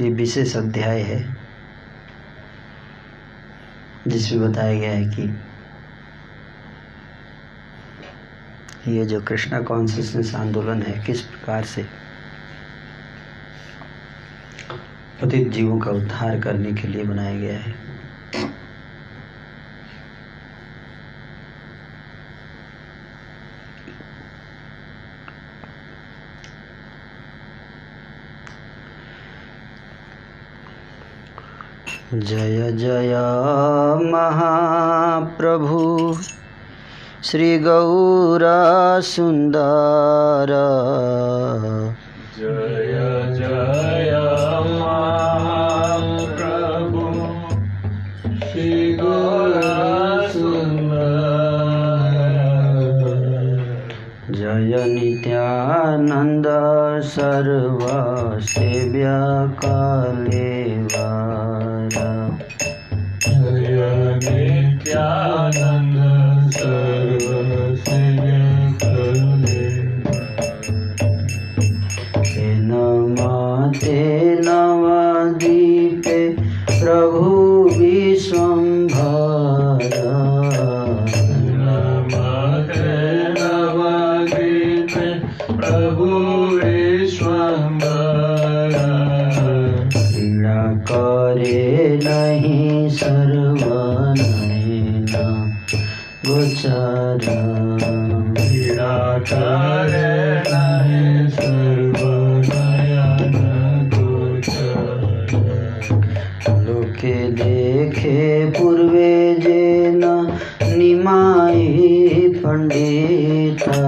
ये विशेष अध्याय है जिसमें बताया गया है कि ये जो कृष्णा कॉन्शियसनेस आंदोलन है किस प्रकार से पतित जीवों का उद्धार करने के लिए बनाया गया है। जय जय महाप्रभु श्री गौरा सुंदर। जय जय महाप्रभु श्री गौरा सुंदर। जय नित्यानंद सर्वसेव्य कलेवरा। जय नित्यानंद सर्वसेव्य कलेवरा। ते नवदीपे प्रभु विश्वम्भरा। नमस्ते नवदीपे प्रभु विश्वम्भरा। क्रीड़ा करे नहीं सर्वनयन गोचरा। क्रीड़ा करे नहीं सर्वनयन गोचरा। लोके देखे पूर्वे जेन निमाई पंडिता।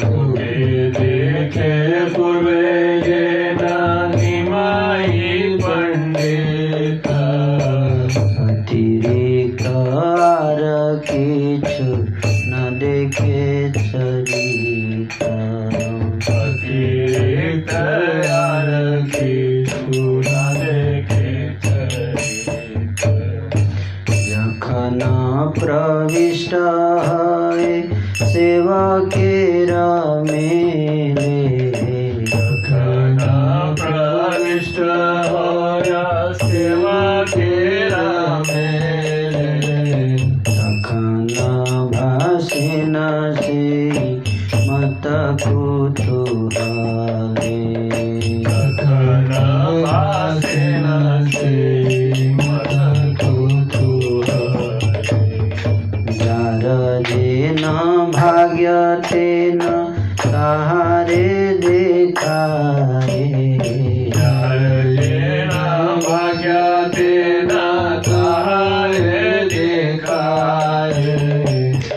लोके देखे पूर्वे जेन निमाई पंडिता। अतिरिक्त आर किछु न देखे चरिता। अतिरिक्त आर किछु न देखे चरिता। जखन प्रविष्ट है सेवा केरा मेले। जखन प्रविष्ट होया सेवा केरा मेले। तखन भाषेन से मत कुतूहले। तखन भाषेन से मत कुतूहले। जार जेन भाग्य तेन ताहारे देखारे। जार जेन भाग्य तेन ताहारे देखारे।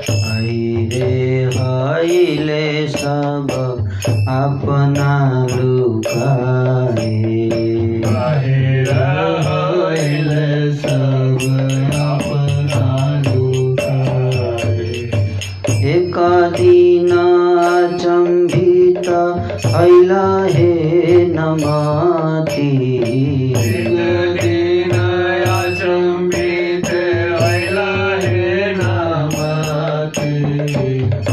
हईरे हईले सब अपना लुकाए। बाहिर होइले सब अपना लुकाए। एक दिन अचंभित हैला हे नमति। एक दिन अचंभित हैला हे नमति।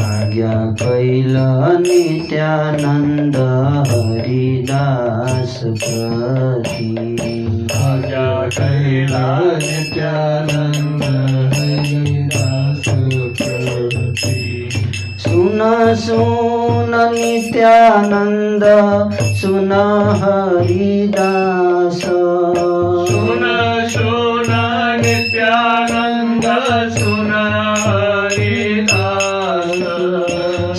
आज्ञा कैल नित्यानंद हरिदास प्रति। आज्ञा कैला नित्यानंद हरिदास प्रति। सुन सुन नित्यानंद सुन हरिदास। सुन सुन नित्यानंद सुन हरिदास।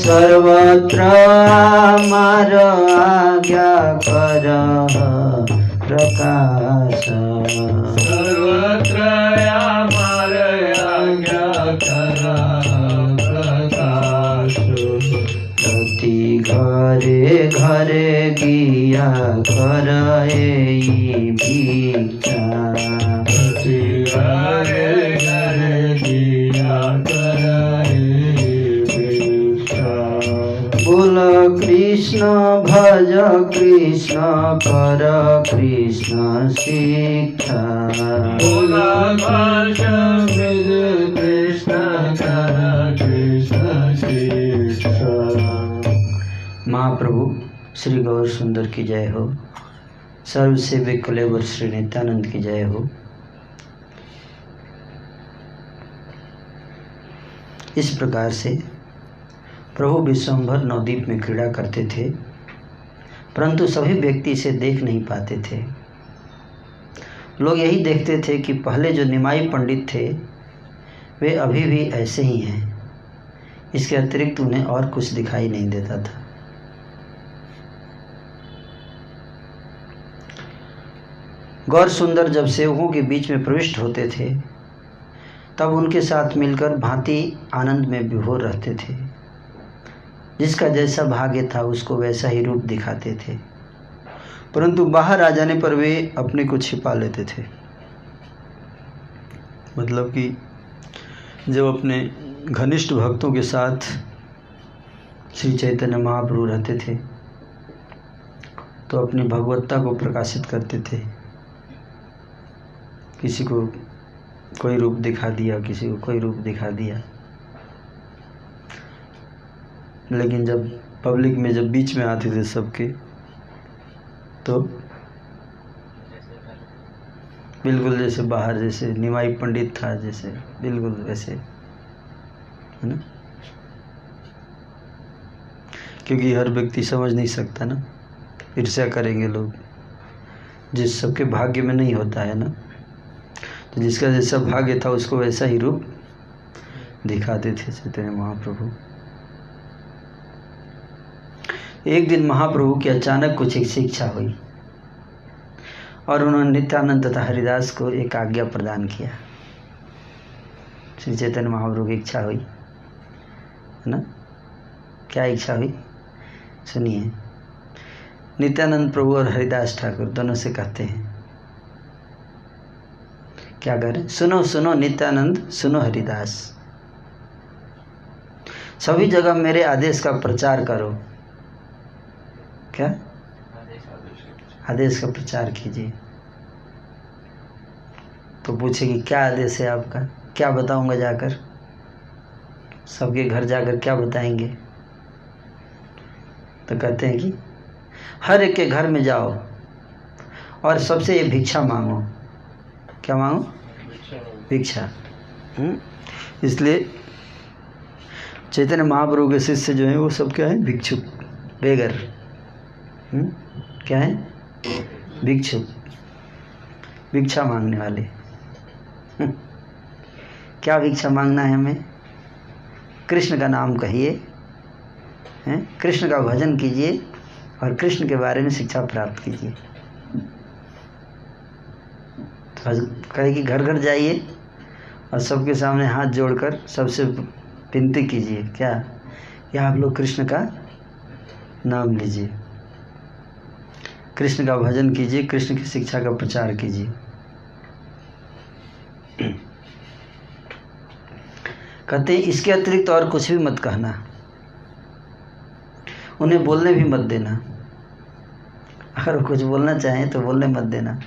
सर्वत्र आमार आज्ञा कर प्रकाश। सर्वत्र आमार आज्ञा कर प्रकाश। प्रति घरे घरे गिया कर भिक्षा। प्रति घरे घरे गिया कर भिक्षा। बोल कृष्ण भज कृष्ण कर कृष्ण शिक्षा। बोल कृष्ण कर कृष्ण शिक्षा। महाप्रभु श्री गौर सुंदर की जय हो। सर्व सेवे कलेवर श्री नित्यानंद की जय हो। इस प्रकार से प्रभु विश्वंभर नवद्वीप में क्रीड़ा करते थे, परंतु सभी व्यक्ति इसे देख नहीं पाते थे। लोग यही देखते थे कि पहले जो निमाई पंडित थे वे अभी भी ऐसे ही हैं, इसके अतिरिक्त उन्हें और कुछ दिखाई नहीं देता था। गौर सुंदर जब सेवकों के बीच में प्रविष्ट होते थे तब उनके साथ मिलकर भांति आनंद में विभोर रहते थे। जिसका जैसा भाग्य था उसको वैसा ही रूप दिखाते थे, परंतु बाहर आ जाने पर वे अपने को छिपा लेते थे। मतलब कि जब अपने घनिष्ठ भक्तों के साथ श्री चैतन्य महाप्रभु रहते थे तो अपनी भगवत्ता को प्रकाशित करते थे। किसी को कोई रूप दिखा दिया, किसी को कोई रूप दिखा दिया, लेकिन जब पब्लिक में जब बीच में आते थे सबके तो बिल्कुल जैसे बाहर जैसे निमाई पंडित था, जैसे बिल्कुल वैसे, है ना। क्योंकि हर व्यक्ति समझ नहीं सकता ना, ईर्ष्या करेंगे लोग, जिस सबके भाग्य में नहीं होता है ना। तो जिसका जैसा भाग्य था उसको वैसा ही रूप दिखाते थे चैतन्य महाप्रभु। एक दिन महाप्रभु की अचानक कुछ एक शिक्षा हुई और उन्होंने नित्यानंद तथा हरिदास को एक आज्ञा प्रदान किया। श्री चैतन्य महाप्रभु की इच्छा हुई, है ना। क्या इच्छा हुई सुनिए। नित्यानंद प्रभु और हरिदास ठाकुर दोनों से कहते हैं, क्या करें? सुनो सुनो नित्यानंद, सुनो हरिदास, सभी जगह मेरे आदेश का प्रचार करो। क्या आदेश का प्रचार कीजिए। तो पूछे कि क्या आदेश है आपका, क्या बताऊंगा जाकर, सबके घर जाकर क्या बताएंगे? तो कहते हैं कि हर एक के घर में जाओ और सबसे ये भिक्षा मांगो। क्या मांगो? भिक्षा। इसलिए चैतन्य महाप्रभु के शिष्य जो हैं वो सब क्या है? भिक्षुक, बेगर। क्या है? भिक्षुक, भिक्षा मांगने वाले। क्या भिक्षा मांगना है हमें? कृष्ण का नाम कहिए, कृष्ण का भजन कीजिए और कृष्ण के बारे में शिक्षा प्राप्त कीजिए। कहे कि घर घर जाइए और सबके सामने हाथ जोड़कर सबसे विनती कीजिए, क्या या आप लोग कृष्ण का नाम लीजिए, कृष्ण का भजन कीजिए, कृष्ण की शिक्षा का प्रचार कीजिए। कहते हैं इसके अतिरिक्त और कुछ भी मत कहना, उन्हें बोलने भी मत देना। अगर वो कुछ बोलना चाहें तो बोलने मत देना,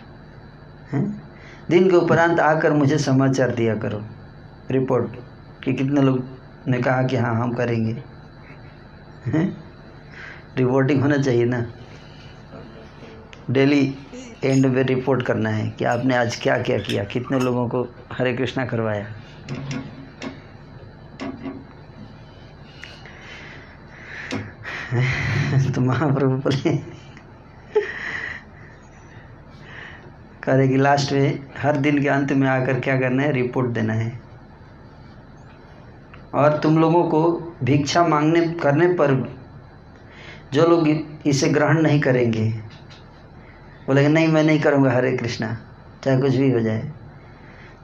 हैं। दिन के उपरांत आकर मुझे समाचार दिया करो, रिपोर्ट, कि कितने लोग ने कहा कि हाँ हम करेंगे, हैं। रिपोर्टिंग होना चाहिए ना, डेली एंड में रिपोर्ट करना है कि आपने आज क्या क्या किया, कितने लोगों को हरे कृष्णा करवाया। तो महाप्रभु बोले करे कि लास्ट में हर दिन के अंत में आकर क्या करना है? रिपोर्ट देना है। और तुम लोगों को भिक्षा मांगने करने पर जो लोग इसे ग्रहण नहीं करेंगे, बोलेंगे नहीं मैं नहीं करूँगा हरे कृष्णा, चाहे कुछ भी हो जाए,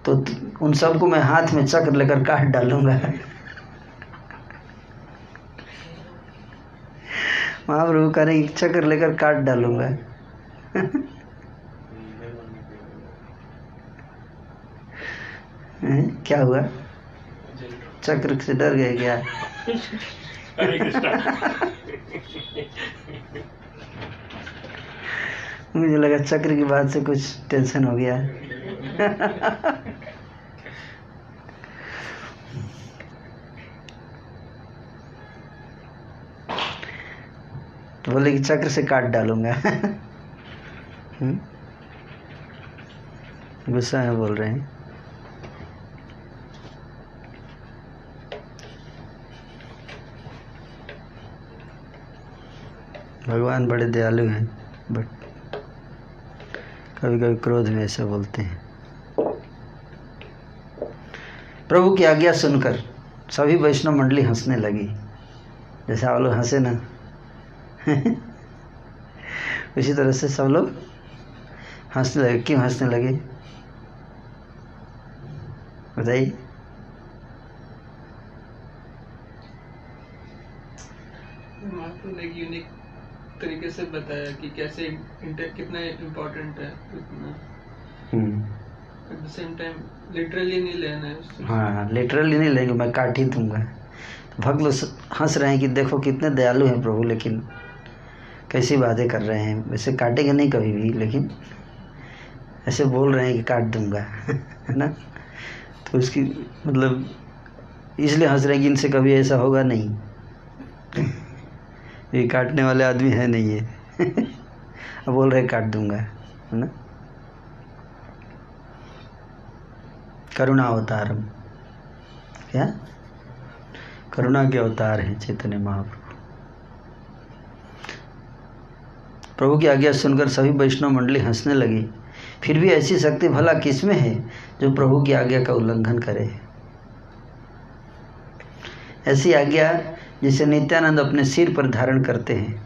तो उन सबको मैं हाथ में चक्र लेकर काट डालूंगा। महाप्रभु करें चक्र लेकर काट डालूंगा। क्या हुआ? चक्र से डर गए क्या? मुझे लगा चक्र की बात से कुछ टेंशन हो गया। तो बोले कि चक्र से काट डालूंगा। गुस्सा है बोल रहे हैं। भगवान बड़े दयालु हैं, बट कभी कभी क्रोध में ऐसा बोलते हैं। प्रभु की आज्ञा सुनकर सभी वैष्णव मंडली हंसने लगी, जैसे आप लोग हंसे ना उसी तरह से सब लोग हंसने लगे। क्यों हंसने लगे बताइए? महाप्रभु ने यूनिक तरीके से बताया कि कैसे कितना इम्पोर्टेंट है, at the same time literally नहीं लेना है उससे। हाँ, लिटरली नहीं लेंगे, मैं काट ही दूंगा। तो भक्त लोग हंस रहे हैं कि देखो कितने दयालु हैं प्रभु, लेकिन कैसी बातें कर रहे हैं। वैसे काटेंगे नहीं कभी भी, लेकिन ऐसे बोल रहे हैं कि काट दूंगा है ना। तो उसकी मतलब इसलिए हंस रहे हैं कि इनसे कभी ऐसा होगा नहीं ये काटने वाले आदमी है नहीं ये अब बोल रहे काट दूंगा, है ना। करुणा अवतारम, क्या करुणा के अवतार हैं चैतन्य महाप्रभु। प्रभु की आज्ञा सुनकर सभी वैष्णव मंडली हंसने लगी। फिर भी ऐसी शक्ति भला किसमें है जो प्रभु की आज्ञा का उल्लंघन करे। ऐसी आज्ञा जिसे नित्यानंद अपने सिर पर धारण करते हैं,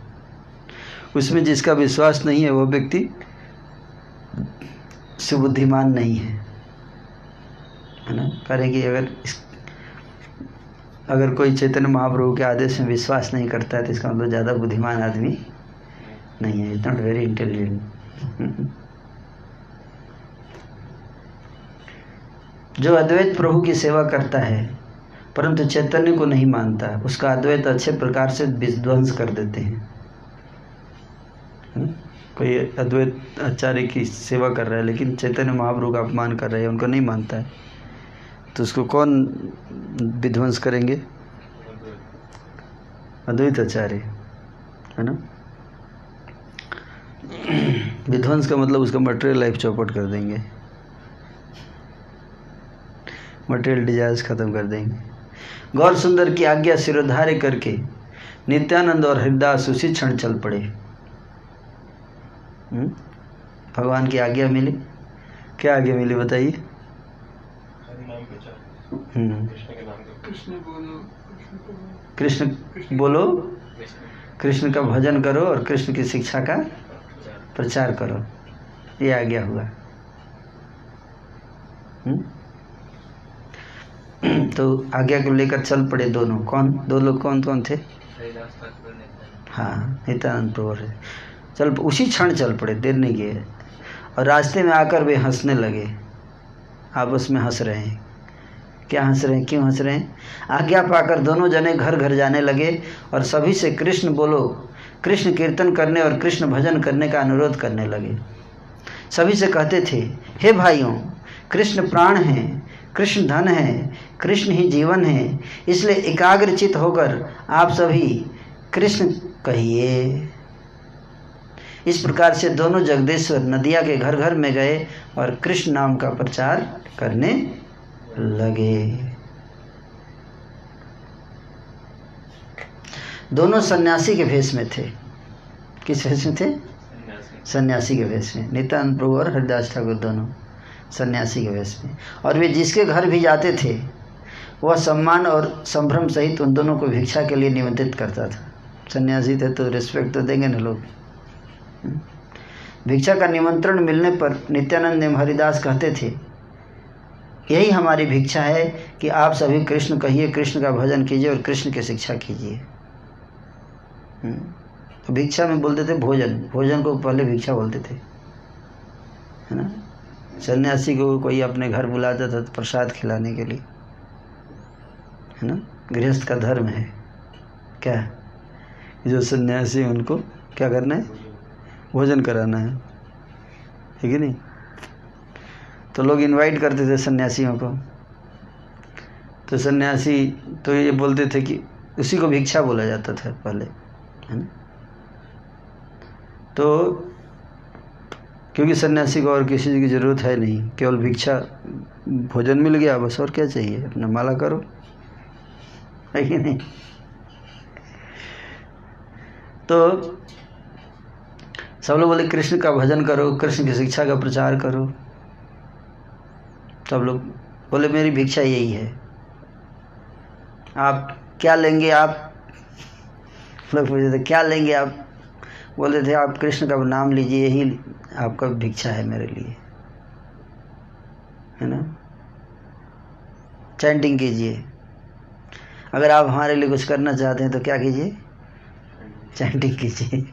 उसमें जिसका विश्वास नहीं है वह व्यक्ति सुबुद्धिमान नहीं है ना। करें कि अगर कोई चैतन्य महाप्रभु के आदेश में विश्वास नहीं करता है तो इसका मतलब ज़्यादा बुद्धिमान आदमी नहीं है, इज नॉट वेरी इंटेलिजेंट। जो अद्वैत प्रभु की सेवा करता है परंतु चैतन्य को नहीं मानता, उसका अद्वैत अच्छे प्रकार से विध्वंस कर देते हैं। कोई अद्वैत आचार्य की सेवा कर रहा है लेकिन चैतन्य महाप्रभु का अपमान कर रहा है, उनको नहीं मानता है, तो उसको कौन विध्वंस करेंगे? अद्वैत आचार्य, है ना। विध्वंस का मतलब उसका मटेरियल लाइफ चौपट कर देंगे, मटेरियल डिजायर्स खत्म कर देंगे। गौर सुंदर की आज्ञा सिरोधार्य करके नित्यानंद और हरिदास उसी क्षण चल पड़े। भगवान की आज्ञा मिली। क्या आज्ञा मिली बताइए? कृष्ण बोलो, कृष्ण का भजन करो और कृष्ण की शिक्षा का प्रचार करो, ये आज्ञा हुआ। तो आज्ञा को लेकर चल पड़े दोनों। कौन दो लोग? कौन थे? हाँ, नित्यानंद प्रभु चल उसी क्षण चल पड़े, देर नहीं किए। और रास्ते में आकर वे हंसने लगे, आपस में हंस रहे हैं। क्या हंस रहे हैं? क्यों हंस रहे हैं? आज्ञा पाकर दोनों जने घर घर जाने लगे और सभी से कृष्ण बोलो, कृष्ण कीर्तन करने और कृष्ण भजन करने का अनुरोध करने लगे। सभी से कहते थे, हे भाइयों, कृष्ण प्राण हैं, कृष्ण धन है, कृष्ण ही जीवन है, इसलिए एकाग्रचित होकर आप सभी कृष्ण कहिए। इस प्रकार से दोनों जगदीश्वर नदिया के घर घर में गए और कृष्ण नाम का प्रचार करने लगे। दोनों सन्यासी के भेष में थे। किस भेष में थे? सन्यासी के भेष में। नित्यानंद प्रभु और हरिदास ठाकुर दोनों सन्यासी के वेश में। और वे जिसके घर भी जाते थे वह सम्मान और संभ्रम सहित उन दोनों को भिक्षा के लिए निमंत्रित करता था। सन्यासी थे तो रिस्पेक्ट तो देंगे ना लोग। भिक्षा का निमंत्रण मिलने पर नित्यानंद एवं हरिदास कहते थे, यही हमारी भिक्षा है कि आप सभी कृष्ण कहिए, कृष्ण का भजन कीजिए और कृष्ण की शिक्षा कीजिए। तो भिक्षा में बोलते थे भोजन, भोजन को पहले भिक्षा बोलते थे, है ना। सन्यासी को कोई अपने घर बुलाता था तो प्रसाद खिलाने के लिए, है ना। गृहस्थ का धर्म है क्या, जो सन्यासी उनको क्या करना है? भोजन कराना है कि नहीं। तो लोग इनवाइट करते थे सन्यासियों को, तो सन्यासी तो ये बोलते थे कि उसी को भिक्षा बोला जाता था पहले, है ना। तो क्योंकि सन्यासी को और किसी चीज़ की ज़रूरत है नहीं, केवल भिक्षा, भोजन मिल गया बस, और क्या चाहिए, अपना माला करो, है कि नहीं। तो सब लोग बोले कृष्ण का भजन करो, कृष्ण की शिक्षा का प्रचार करो। सब लोग बोले मेरी भिक्षा यही है, आप क्या लेंगे। आप लोग पूछे थे क्या लेंगे आप, बोले थे आप कृष्ण का नाम लीजिए, यही आपका भिक्षा है मेरे लिए, है ना। चैंटिंग कीजिए, अगर आप हमारे लिए कुछ करना चाहते हैं तो क्या कीजिए, चैंटिंग कीजिए,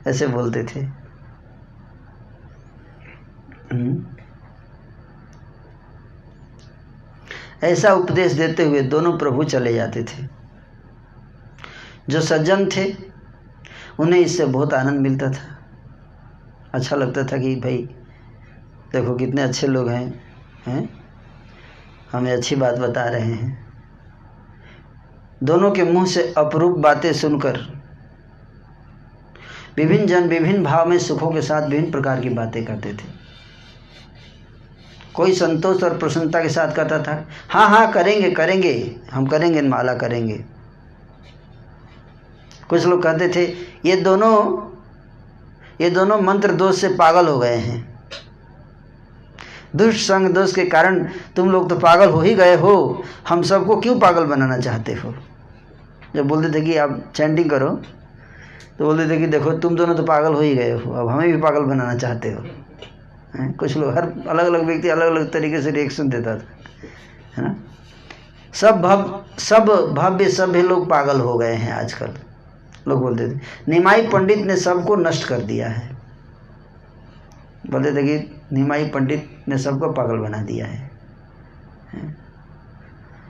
ऐसे बोलते थे। ऐसा उपदेश देते हुए दोनों प्रभु चले जाते थे। जो सज्जन थे उन्हें इससे बहुत आनंद मिलता था, अच्छा लगता था कि भाई देखो कितने अच्छे लोग हैं, हमें अच्छी बात बता रहे हैं। दोनों के मुंह से अपरूप बातें सुनकर विभिन्न जन विभिन्न भाव में सुखों के साथ विभिन्न प्रकार की बातें करते थे। कोई संतोष और प्रसन्नता के साथ कहता था हाँ हाँ करेंगे करेंगे, हम करेंगे, माला करेंगे। कुछ लोग कहते थे ये दोनों मंत्र दोष से पागल हो गए हैं, दुष्ट संग दोष के कारण तुम लोग तो पागल हो ही गए हो, हम सबको क्यों पागल बनाना चाहते हो। जब बोलते थे कि आप चैंटिंग करो तो बोलते थे कि देखो तुम दोनों तो पागल हो ही गए हो, अब हमें भी पागल बनाना चाहते हो। कुछ लोग, हर अलग अलग व्यक्ति अलग अलग तरीके से रिएक्शन देता था, है ना। सब भव्य सभ्य लोग पागल हो गए हैं आजकल। लोग बोलते थे निमाई पंडित ने सबको नष्ट कर दिया है, बोलते थे कि निमाई पंडित ने सबको पागल बना दिया है।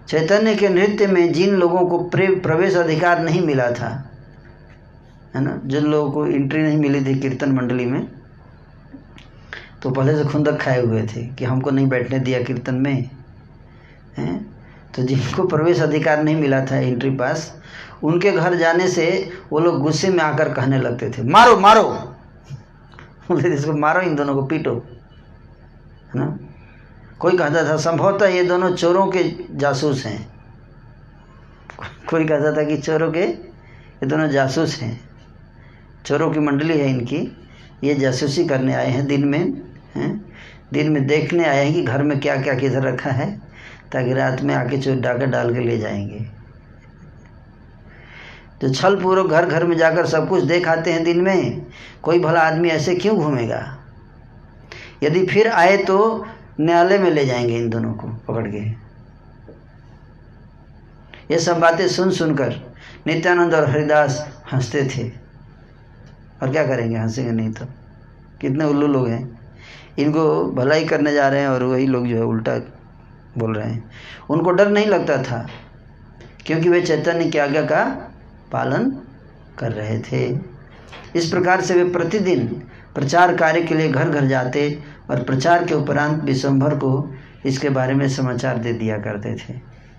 चैतन्य के नृत्य में जिन लोगों को प्रवेश अधिकार नहीं मिला था, है ना, जिन लोगों को एंट्री नहीं मिली थी कीर्तन मंडली में, तो पहले से खुंदक खाए हुए थे कि हमको नहीं बैठने दिया कीर्तन में, हैं। तो जिनको प्रवेश अधिकार नहीं मिला था, एंट्री पास, उनके घर जाने से वो लोग गुस्से में आकर कहने लगते थे मारो मारो, बोलते इसको मारो, इन दोनों को पीटो, है ना। कोई कहता था संभवतः ये दोनों चोरों के जासूस हैं, कोई कहता था कि चोरों के ये दोनों जासूस हैं, चोरों की मंडली है इनकी, ये जासूसी करने आए हैं दिन में देखने आए हैं कि घर में क्या क्या किधर रखा है, ताकि रात में आके चोर डाका डाल के ले जाएंगे। तो छल पूर्वक घर घर में जाकर सब कुछ देख आते हैं दिन में, कोई भला आदमी ऐसे क्यों घूमेगा। यदि फिर आए तो न्यायालय में ले जाएंगे इन दोनों को पकड़ के। ये सब बातें सुन सुनकर नित्यानंद और हरिदास हंसते थे, और क्या करेंगे, हंसेंगे नहीं तो। कितने उल्लू लोग हैं, इनको भलाई करने जा रहे हैं और वही लोग जो है उल्टा बोल रहे हैं। उनको डर नहीं लगता था क्योंकि वे चैतन्य की आज्ञा का पालन कर रहे थे। इस प्रकार से वे प्रतिदिन प्रचार कार्य के लिए घर घर जाते और प्रचार के उपरांत विश्वंभर को इसके बारे में समाचार दे दिया करते थे,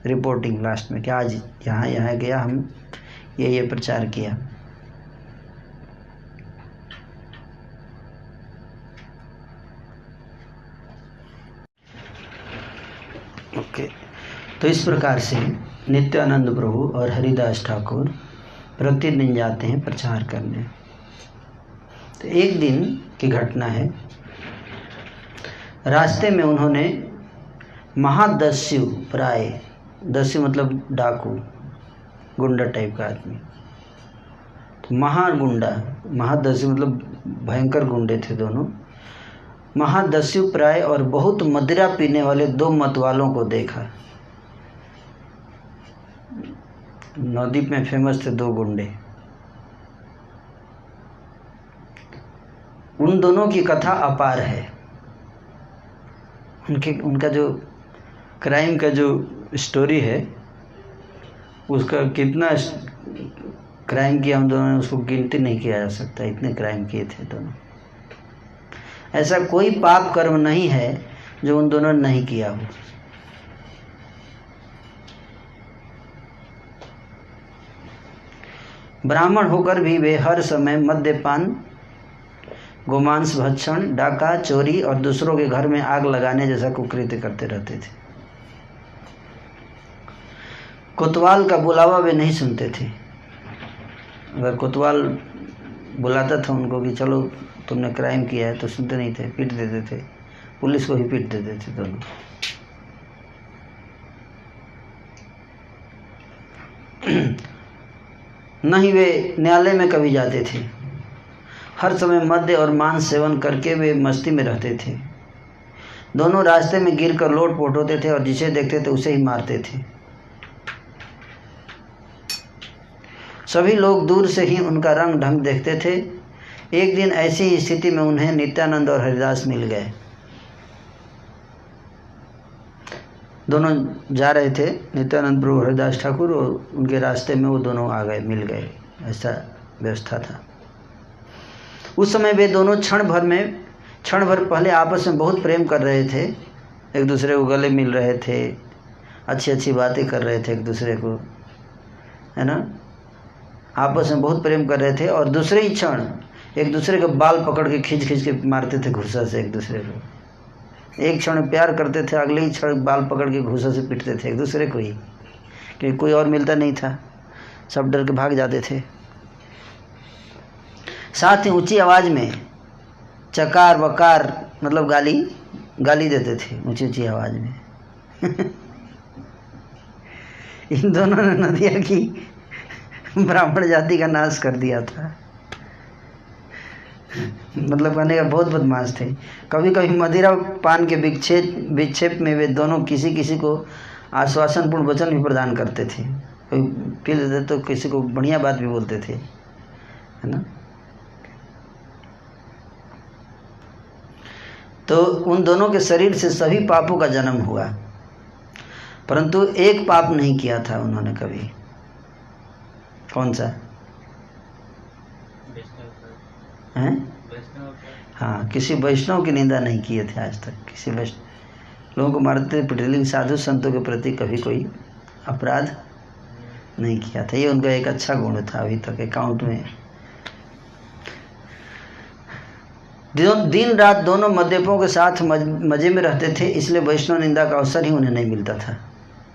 रिपोर्टिंग लास्ट में कि आज यहाँ गया, हम ये प्रचार किया। ओके, तो इस प्रकार से नित्यानंद प्रभु और हरिदास ठाकुर प्रतिदिन जाते हैं प्रचार करने। तो एक दिन की घटना है, रास्ते में उन्होंने महादस्यु प्राय, दस्यु मतलब डाकू, गुंडा टाइप का आदमी, तो महागुंडा, महादस्यु मतलब भयंकर गुंडे थे दोनों। महादस्यु प्राय और बहुत मदिरा पीने वाले दो मतवालों को देखा। नवद्वीप में फेमस थे दो गुंडे, उन दोनों की कथा अपार है। उनका जो क्राइम का जो स्टोरी है, उसका कितना क्राइम किया हम दोनों ने, उसको गिनती नहीं किया जा सकता, इतने क्राइम किए थे दोनों। ऐसा कोई पाप कर्म नहीं है जो उन दोनों ने नहीं किया हो। ब्राह्मण होकर भी वे हर समय मद्यपान गोमांस भक्षण, डाका, चोरी और दूसरों के घर में आग लगाने जैसा कुकृत्य करते रहते थे। कोतवाल का बुलावा वे नहीं सुनते थे। अगर कोतवाल बुलाता था उनको कि चलो तुमने क्राइम किया है, तो सुनते नहीं थे, पीट देते थे, पुलिस को ही पीट देते थे दोनों। न ही वे न्यायालय में कभी जाते थे। हर समय मद्य और मांस सेवन करके वे मस्ती में रहते थे। दोनों रास्ते में गिरकर लोटपोट होते थे और जिसे देखते थे उसे ही मारते थे। सभी लोग दूर से ही उनका रंग ढंग देखते थे। एक दिन ऐसी ही स्थिति में उन्हें नित्यानंद और हरिदास मिल गए। दोनों जा रहे थे, नित्यानंद प्रभु हरिदास ठाकुर, और उनके रास्ते में वो दोनों आ गए, मिल गए, ऐसा व्यवस्था था। उस समय वे दोनों क्षण भर पहले आपस में बहुत प्रेम कर रहे थे, एक दूसरे को गले मिल रहे थे, अच्छी अच्छी बातें कर रहे थे एक दूसरे को, है ना, आपस में बहुत प्रेम कर रहे थे, और दूसरे ही क्षण एक दूसरे के बाल पकड़ के खींच के मारते थे घूसा से एक दूसरे को। एक क्षण प्यार करते थे, अगले ही क्षण बाल पकड़ के घूसा से पीटते थे एक दूसरे को ही, क्योंकि कोई और मिलता नहीं था, सब डर के भाग जाते थे। साथ ही ऊंची आवाज़ में चकार वकार मतलब गाली देते थे ऊंची आवाज़ में। इन दोनों ने नदिया की ब्राह्मण जाति का नाश कर दिया था। मतलब कहने का बहुत बदमाश थे। कभी कभी मदिरा पान के विक्षेप में वे दोनों किसी को आश्वासनपूर्ण वचन भी प्रदान करते थे। कोई पी लेते तो किसी को बढ़िया बात भी बोलते थे, है ना। तो उन दोनों के शरीर से सभी पापों का जन्म हुआ, परंतु एक पाप नहीं किया था उन्होंने कभी। कौन सा है? हाँ, किसी वैष्णव की निंदा नहीं किए थे आज तक। किसी वैष्णव लोगों को मारते पिटे, लेकिन साधु संतों के प्रति कभी कोई अपराध नहीं किया था। ये उनका एक अच्छा गुण था अभी तक अकाउंट में। दिन रात दोनों मद्यपों के साथ मज़े में रहते थे, इसलिए वैष्णव निंदा का अवसर ही उन्हें नहीं मिलता था।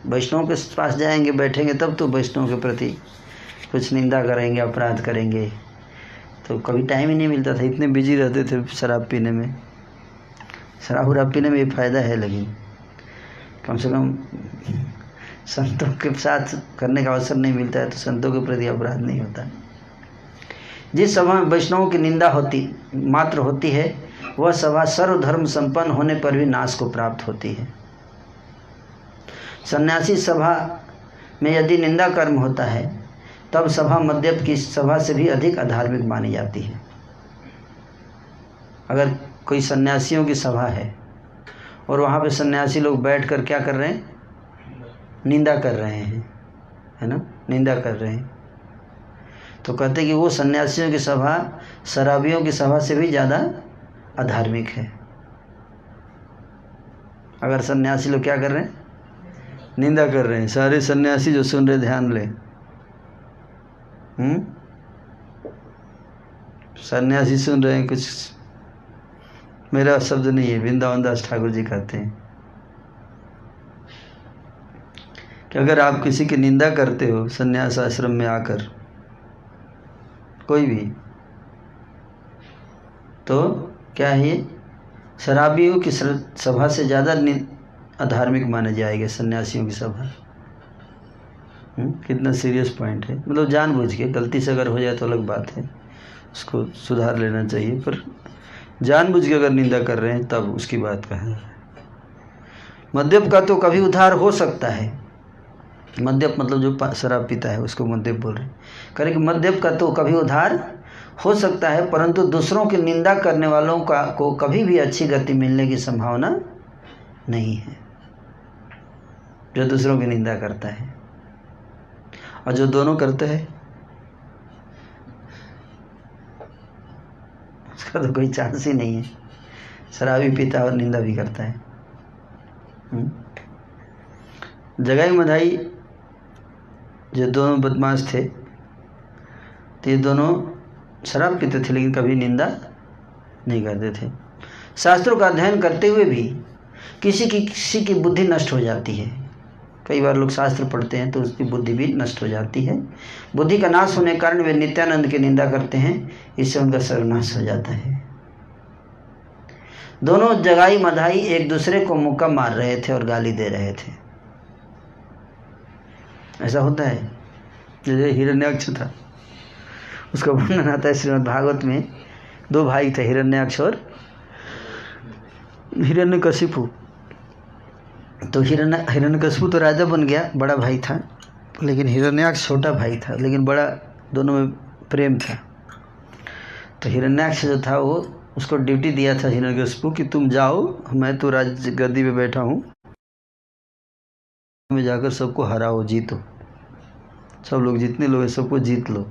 वैष्णव के पास जाएंगे, बैठेंगे, तब तो वैष्णव के प्रति कुछ निंदा करेंगे, अपराध करेंगे, तो कभी टाइम ही नहीं मिलता था। इतने बिजी रहते थे शराब पीने में। शराब पीने में ये फ़ायदा है, लेकिन कम से कम संतों के साथ करने का अवसर नहीं मिलता है, तो संतों के प्रति अपराध नहीं होता। जिस सभा में वैष्णवों की निंदा मात्र होती है, वह सभा सर्वधर्म संपन्न होने पर भी नाश को प्राप्त होती है। सन्यासी सभा में यदि निंदा कर्म होता है, तब सभा मद्यप की सभा से भी अधिक अधार्मिक मानी जाती है। अगर कोई सन्यासियों की सभा है और वहाँ पे सन्यासी लोग बैठकर क्या कर रहे हैं? निंदा कर रहे हैं, है ना, निंदा कर रहे हैं, तो कहते कि वो सन्यासियों की सभा शराबियों की सभा से भी ज़्यादा अधार्मिक है। अगर सन्यासी लोग क्या कर रहे हैं? निंदा कर रहे हैं। सारे सन्यासी जो सुन रहे ध्यान लें। सन्यासी सुन रहे हैं, कुछ मेरा शब्द नहीं है, वृंदावन दास ठाकुर जी कहते हैं कि अगर आप किसी की निंदा करते हो सन्यास आश्रम में आकर, कोई भी, तो क्या है ये? शराबियों की सभा से ज़्यादा अधार्मिक माने जाएंगे सन्यासियों की सभा। कितना सीरियस पॉइंट है। मतलब जानबूझ के, गलती से अगर हो जाए तो अलग बात है, उसको सुधार लेना चाहिए, पर जानबूझ के अगर निंदा कर रहे हैं तब उसकी बात कहा है। मद्यप का तो कभी उद्धार हो सकता है। मद्यप मतलब जो शराब पीता है उसको मद्यप बोल रहे हैं। करें कि मद्यप का तो कभी उद्धार हो सकता है, परंतु दूसरों की निंदा करने वालों को कभी भी अच्छी गति मिलने की संभावना नहीं है। जो दूसरों की निंदा करता है और जो दोनों करते हैं, उसका तो कोई चांस ही नहीं है। शराबी पीता और निंदा भी करता है। जगाई मधाई जो दोनों बदमाश थे, तो ये दोनों शराब पीते थे लेकिन कभी निंदा नहीं करते थे। शास्त्रों का अध्ययन करते हुए भी किसी की बुद्धि नष्ट हो जाती है। कई बार लोग शास्त्र पढ़ते हैं तो उसकी बुद्धि भी नष्ट हो जाती है। बुद्धि का नाश होने के कारण वे नित्यानंद की निंदा करते हैं, इससे उनका सर्वनाश हो जाता है। दोनों जगाई मधाई एक दूसरे को मुक्का मार रहे थे और गाली दे रहे थे। ऐसा होता है। जैसे हिरण्याक्ष था, उसका वर्णन आता है श्रीमद् भागवत में। 2 भाई थे, हिरण्याक्ष और हिरण्यकशिपु। तो हिरण्यकशिपु तो राजा बन गया, बड़ा भाई था, लेकिन हिरण्याक्ष छोटा भाई था, लेकिन बड़ा दोनों में प्रेम था। तो हिरण्याक्ष जो था वो उसको ड्यूटी दिया था हिरण्यकशिपु कि तुम जाओ, मैं तो राज गद्दी पे बैठा हूँ, में जाकर सबको हराओ, जीतो, सब लोग जितने लोग हैं सबको जीत लो।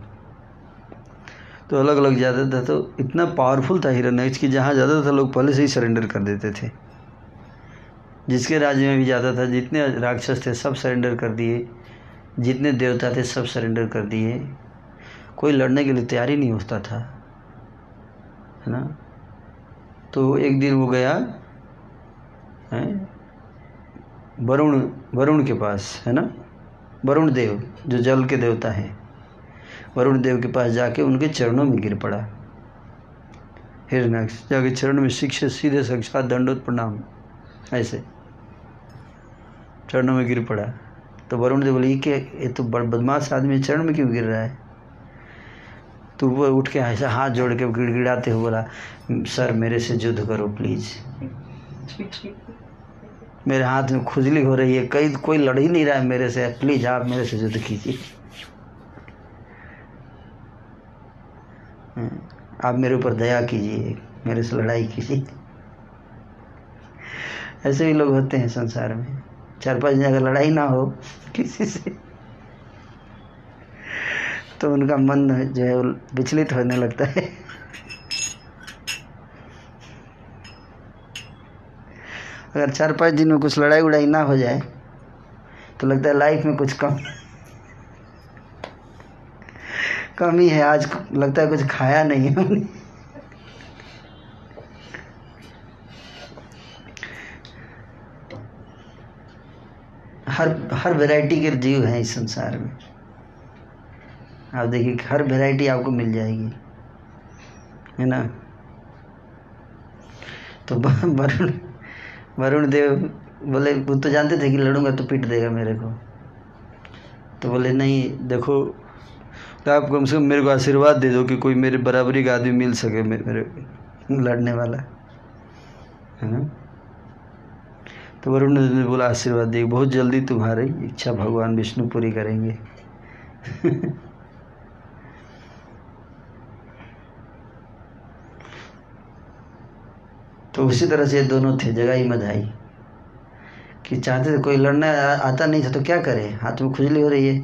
तो अलग अलग जाता था। तो इतना पावरफुल था हिरण्याक्ष कि जहाँ जाता था लोग पहले से ही सरेंडर कर देते थे। जिसके राज्य में भी जाता था, जितने राक्षस थे सब सरेंडर कर दिए, जितने देवता थे सब सरेंडर कर दिए। कोई लड़ने के लिए तैयार ही नहीं होता था, है ना। तो एक दिन वो गया वरुण के पास, है ना, वरुण देव जो जल के देवता हैं, वरुण देव के पास जाके उनके चरणों में गिर पड़ा। हिरण्याक्ष जाके चरण में शिक्षे सीधे साक्षात दंडोत प्रणाम, ऐसे चरणों में गिर पड़ा। तो वरुण देव बोले कि ये तो बड़ बदमाश आदमी चरण में क्यों गिर रहा है। तो वो उठ के ऐसा हाथ जोड़ के गिड़गिड़ाते हुए बोला, सर मेरे से युद्ध करो प्लीज़, मेरे हाथ में खुजली हो रही है, कोई लड़ ही नहीं रहा है मेरे से, प्लीज़ आप मेरे से युद्ध कीजिए, आप मेरे ऊपर दया कीजिए, मेरे से लड़ाई कीजिए। ऐसे भी लोग होते हैं संसार में। 4-5 दिन अगर लड़ाई ना हो किसी से तो उनका मन जो है विचलित होने लगता है। अगर 4-5 दिन में कुछ लड़ाई उड़ाई ना हो जाए तो लगता है लाइफ में कुछ कमी है, आज लगता है कुछ खाया नहीं है हमने। हर वैरायटी के जीव हैं इस संसार में। आप देखिए हर वैरायटी आपको मिल जाएगी, है ना। तो वरुण देव बोले, वो तो जानते थे कि लड़ूंगा तो पीट देगा मेरे को। तो बोले नहीं देखो, तो आप कम से कम मेरे को आशीर्वाद दे दो कि कोई मेरे बराबरी का आदमी मिल सके मेरे लड़ने वाला, है ना। तो वरुण ने बोला आशीर्वाद दिए, बहुत जल्दी तुम्हारी इच्छा भगवान विष्णु पूरी करेंगे। तो उसी तरह से दोनों थे जगाई मधाई कि चाहते थे, कोई लड़ना आता नहीं था तो क्या करे, हाथ में खुजली हो रही है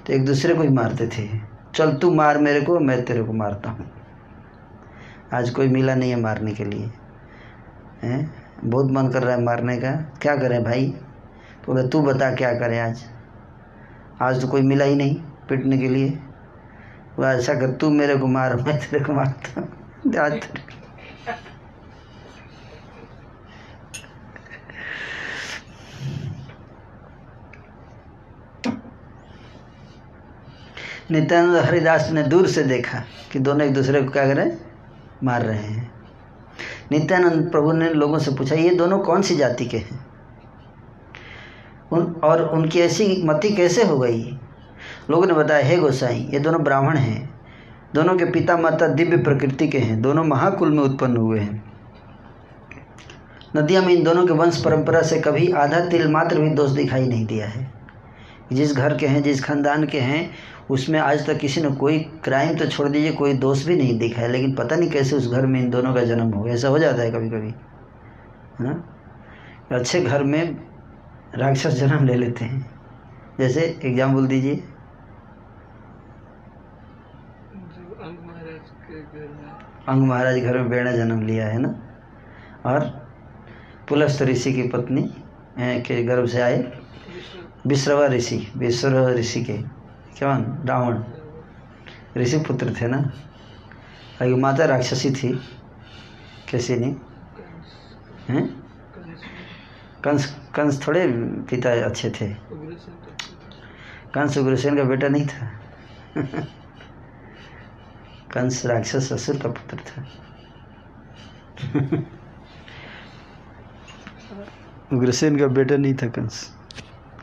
तो एक दूसरे को ही मारते थे। चल तू मार मेरे को, मैं तेरे को मारता हूँ। आज कोई मिला नहीं है मारने के लिए, हैं, बहुत मन कर रहा है मारने का, क्या करें भाई। तो बोले तू बता क्या करें, आज तो कोई मिला ही नहीं पिटने के लिए। वो ऐसा कर, तू मेरे को मार, मैं तेरे को मारता हूँ। आज नित्यानंद हरिदास ने दूर से देखा कि दोनों एक दूसरे को क्या कर रहे हैं, मार रहे हैं। नित्यानंद प्रभु ने लोगों से पूछा, ये दोनों कौन सी जाति के हैं और उनकी ऐसी मति कैसे हो गई। लोगों ने बताया, हे गोसाई, ये दोनों ब्राह्मण हैं, दोनों के पिता माता दिव्य प्रकृति के हैं, दोनों महाकुल में उत्पन्न हुए हैं। नदिया में इन दोनों के वंश परंपरा से कभी आधा तिल मात्र भी दोष दिखाई नहीं दिया है। जिस घर के हैं, जिस खानदान के हैं, उसमें आज तक किसी ने कोई क्राइम तो छोड़ दीजिए, कोई दोष भी नहीं दिखा है। लेकिन पता नहीं कैसे उस घर में इन दोनों का जन्म हो गया। ऐसा हो जाता है कभी कभी, है ना। अच्छे घर में राक्षस जन्म ले लेते हैं। जैसे एग्जाम्पल दीजिए, अंग महाराज घर में बेड़ा जन्म लिया है ना, और पुलस्त ऋषि की पत्नी के गर्भ से आए विश्रवा ऋषि के क्या रावण ऋषि पुत्र थे ना। माता राक्षसी थी, कैसे नहीं कंस हैं? कंस कंस थोड़े पिता अच्छे थे। उग्रसेन तो अच्छा था। कंस उग्रसेन का बेटा नहीं था। कंस राक्षस असुर का पुत्र था। उग्रसेन का बेटा नहीं था कंस,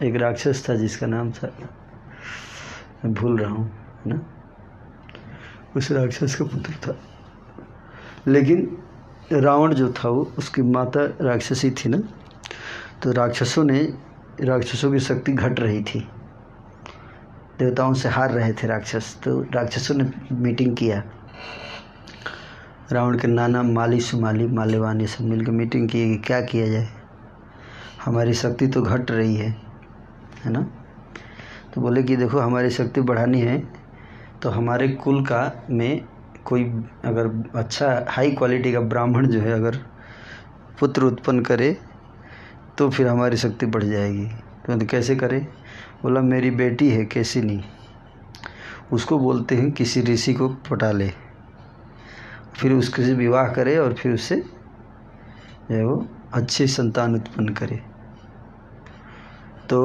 एक राक्षस था जिसका नाम था, मैं भूल रहा हूँ, है ना, उस राक्षस का पुत्र था। लेकिन रावण जो था वो, उसकी माता राक्षसी थी ना, तो राक्षसों की शक्ति घट रही थी, देवताओं से हार रहे थे राक्षस। तो राक्षसों ने मीटिंग किया, रावण के नाना माली सुमाली माल्यवान ये सब मिलकर मीटिंग की कि क्या किया जाए, हमारी शक्ति तो घट रही है ना। तो बोले कि देखो हमारी शक्ति बढ़ानी है तो हमारे कुल का में कोई अगर अच्छा हाई क्वालिटी का ब्राह्मण जो है अगर पुत्र उत्पन्न करे तो फिर हमारी शक्ति बढ़ जाएगी। तो कैसे करे? बोला मेरी बेटी है केसिनी, उसको बोलते हैं किसी ऋषि को पटा ले, फिर उसके से विवाह करे और फिर उससे जो है वो अच्छे संतान उत्पन्न करे। तो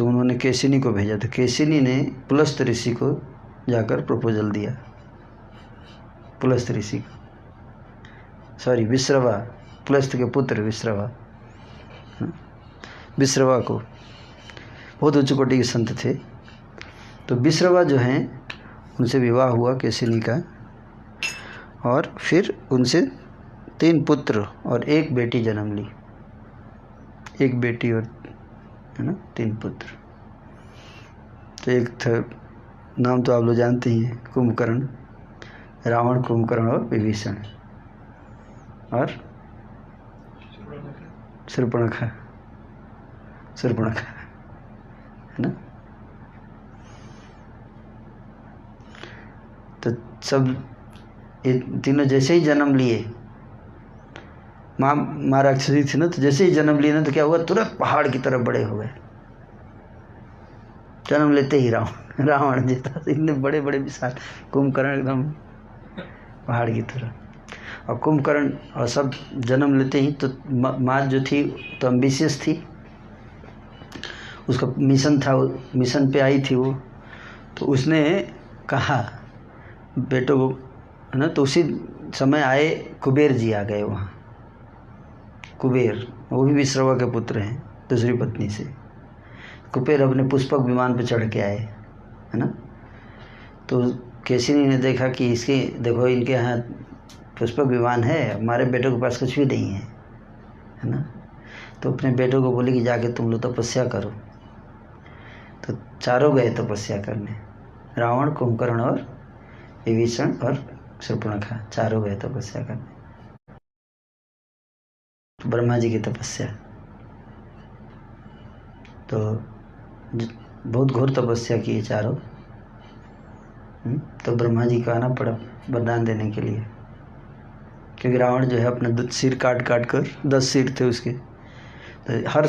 उन्होंने केसिनी को भेजा। तो केसिनी ने पुलस्त ऋषि को जाकर प्रपोजल दिया, पुलस्त ऋषि को, सॉरी विश्रवा, पुलस्त के पुत्र विश्रवा, विश्रवा को, बहुत उच्च कोटि के संत थे। तो विश्रवा जो हैं उनसे विवाह हुआ केसिनी का, और फिर उनसे 3 पुत्र और 1 बेटी जन्म ली, 1 बेटी और, है ना, 3 पुत्र। तो एक था, नाम तो आप लोग जानते ही हैं, कुंभकर्ण, रावण, कुंभकर्ण और विभीषण, और शूर्पणखा, है ना। तो सब ये तीनों जैसे ही जन्म लिए, माँ राक्षसी थी ना, तो जैसे ही जन्म लिए ना तो क्या हुआ, तुरंत पहाड़ की तरह बड़े हो गए। जन्म लेते ही रावण जी था, इतने बड़े बड़े विशाल, कुंभकर्ण एकदम पहाड़ की तरह, और कुंभकर्ण और सब जन्म लेते ही। तो माँ जो थी तो एम्बिशियस थी, उसका मिशन था, मिशन पे आई थी वो। तो उसने कहा बेटों को, है ना। तो उसी समय आए कुबेर जी, आ गए वहाँ। कुबेर वो भी विश्रवा के पुत्र हैं, दूसरी पत्नी से। कुबेर अपने पुष्पक विमान पे चढ़ के आए, है ना। तो केसिनी ने देखा कि इसके, देखो इनके यहाँ पुष्पक विमान है, हमारे बेटों के पास कुछ भी नहीं है ना। तो अपने बेटों को बोली कि जाके तुम लोग तपस्या करो। तो चारों गए तपस्या करने, रावण, कुंभकर्ण और विभीषण और शूर्पणखा, चारों गए तपस्या करने, ब्रह्मा जी की तपस्या। तो बहुत घोर तपस्या की चारों। तो ब्रह्मा जी को आना पड़ा वरदान देने के लिए, क्योंकि रावण जो है अपना सिर काट काट कर, 10 सिर थे उसके, तो हर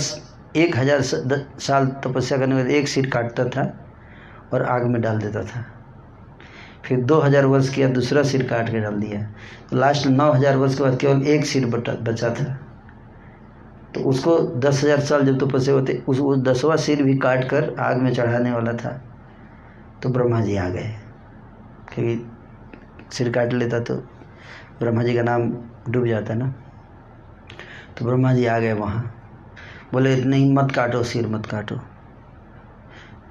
1000 साल तपस्या करने के बाद 1 सिर काटता था और आग में डाल देता था। फिर 2000 वर्ष किया, दूसरा सिर काट के डाल दिया। तो लास्ट 9000 वर्ष के बाद केवल 1 सिर बचा था। तो उसको 10,000 साल जब तपस्या होते, उस 10वां सिर भी काट कर आग में चढ़ाने वाला था। तो ब्रह्मा जी आ गए, क्योंकि सिर काट लेता तो ब्रह्मा जी का नाम डूब जाता ना। तो ब्रह्मा जी आ गए वहाँ, बोले नहीं मत काटो, सिर मत काटो।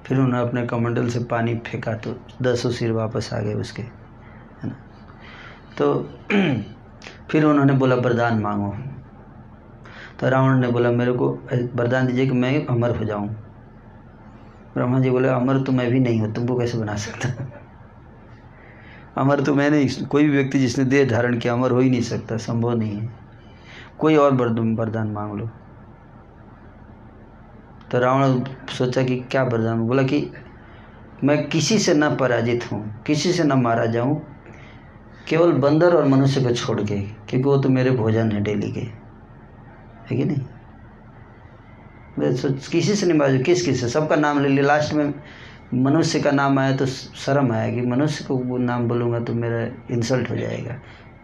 फिर उन्होंने अपने कमंडल से पानी फेंका तो 10 सिर वापस आ गए उसके, है ना। तो फिर उन्होंने बोला वरदान मांगो। तो रावण ने बोला मेरे को वरदान दीजिए कि मैं अमर हो जाऊं। ब्रह्मा जी बोले अमर तो मैं भी नहीं हूँ, तुमको कैसे बना सकता। अमर तो मैं नहीं, कोई भी व्यक्ति जिसने देह धारण किया अमर हो ही नहीं सकता, संभव नहीं है। कोई और वरदान मांग लो। तो रावण सोचा कि क्या वरदान, बोला कि मैं किसी से न पराजित हूँ, किसी से न मारा जाऊँ, केवल बंदर और मनुष्य को छोड़ के, क्योंकि वो तो मेरे भोजन है डेली के, है कि नहीं। किसी से नहीं मारा, किस से, सबका नाम ले लिया। लास्ट में मनुष्य का नाम आया तो शर्म आया कि मनुष्य को वो नाम बोलूँगा तो मेरा इंसल्ट हो जाएगा,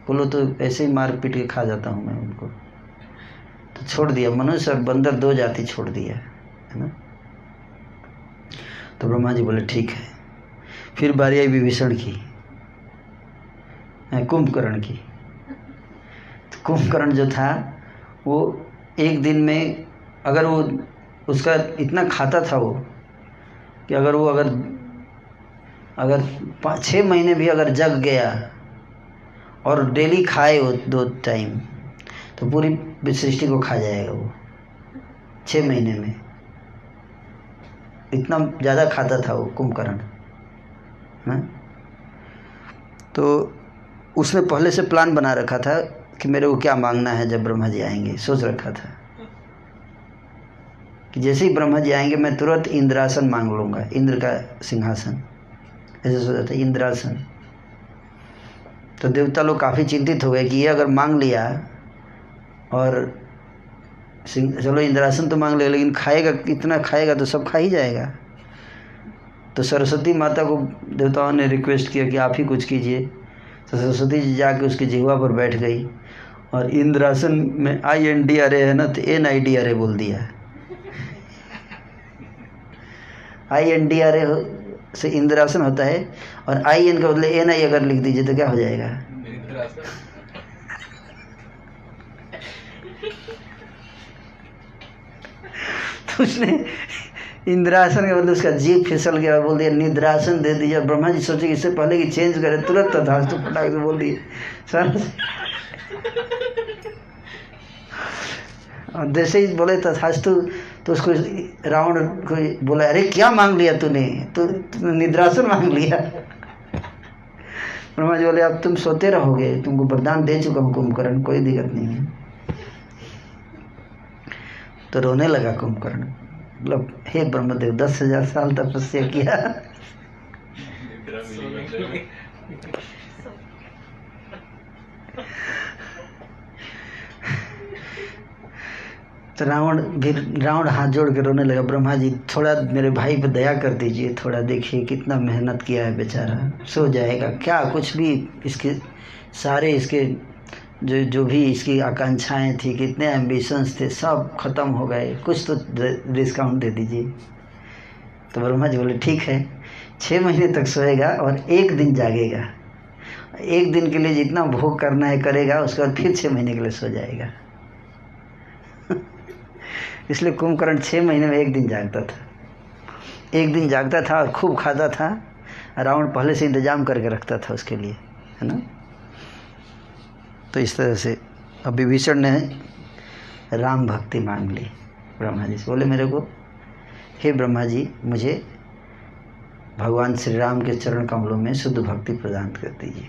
बोलो तो ऐसे ही मार पीट के खा जाता हूँ मैं उनको। तो छोड़ दिया, मनुष्य और बंदर 2 जाति छोड़ दिया है ना। तो ब्रह्मा जी बोले ठीक है। फिर बारी आई विभीषण की, कुंभकर्ण की। तो कुंभकर्ण जो था वो एक दिन में अगर वो उसका इतना खाता था वो कि अगर 6 महीने भी अगर जग गया और डेली खाए वो 2 टाइम तो पूरी सृष्टि को खा जाएगा वो 6 महीने में। इतना ज़्यादा खाता था वो कुंभकर्ण। तो उसने पहले से प्लान बना रखा था कि मेरे को क्या मांगना है जब ब्रह्मा जी आएंगे। सोच रखा था कि जैसे ही ब्रह्मा जी आएंगे मैं तुरंत इंद्रासन मांग लूँगा, इंद्र का सिंहासन। ऐसे सोचा था, इंद्रासन। तो देवता लोग काफ़ी चिंतित हो गए कि ये अगर मांग लिया और चलो इंद्रासन तो मांग लिया लेकिन खाएगा, इतना खाएगा तो सब खा ही जाएगा। तो सरस्वती माता को देवताओं ने रिक्वेस्ट किया कि आप ही कुछ कीजिए। तो सरस्वती जी जाके उसकी जिह्वा पर बैठ गई और इंद्रासन में INDRA है ना, तो NIDRA बोल दिया। INDRA से इंद्रासन होता है और IN के बदले NI अगर लिख दीजिए तो क्या हो जाएगा? तो उसने इंद्रासन के बदले उसका जीभ फिसल गया और बोल दिया निद्रासन दे दीजिए। ब्रह्मा जी सोचे कि इससे पहले कि चेंज करे तुरंत तथास्तु फटाक से बोल दिए सर। और जैसे ही बोले तथास्तु तो उसको रावण को बोला अरे क्या मांग लिया तूने निद्रासन मांग लिया। ब्रह्मा जी बोले अब तुम सोते रहोगे, तुमको वरदान दे चुका हूँ कुंभकर्ण, कोई दिक्कत नहीं है। तो रोने लगा कुंभकर्ण, मतलब हे ब्रह्मदेव 10,000 साल तपस्या किया तो रावण हाथ जोड़ के रोने लगा। ब्रह्मा जी थोड़ा मेरे भाई पे दया कर दीजिए, थोड़ा देखिए कितना मेहनत किया है बेचारा, सो जाएगा क्या, कुछ भी इसके सारे इसके जो भी इसकी आकांक्षाएं थी, कितने एम्बिशंस थे, सब खत्म हो गए, कुछ तो डिस्काउंट दे दीजिए। तो ब्रह्मा जी बोले ठीक है, 6 महीने तक सोएगा और 1 दिन जागेगा। 1 दिन के लिए जितना भोग करना है करेगा, उसके बाद फिर 6 महीने के लिए सो जाएगा। इसलिए कुंभकर्ण 6 महीने में 1 दिन जागता था। 1 दिन जागता था और खूब खाता था। रावण पहले से इंतजाम करके रखता था उसके लिए, है ना। तो इस तरह से अब विभीषण ने राम भक्ति मांग ली ब्रह्मा जी से। बोले मेरे को हे ब्रह्मा जी मुझे भगवान श्री राम के चरण कमलों में शुद्ध भक्ति प्रदान कर दीजिए।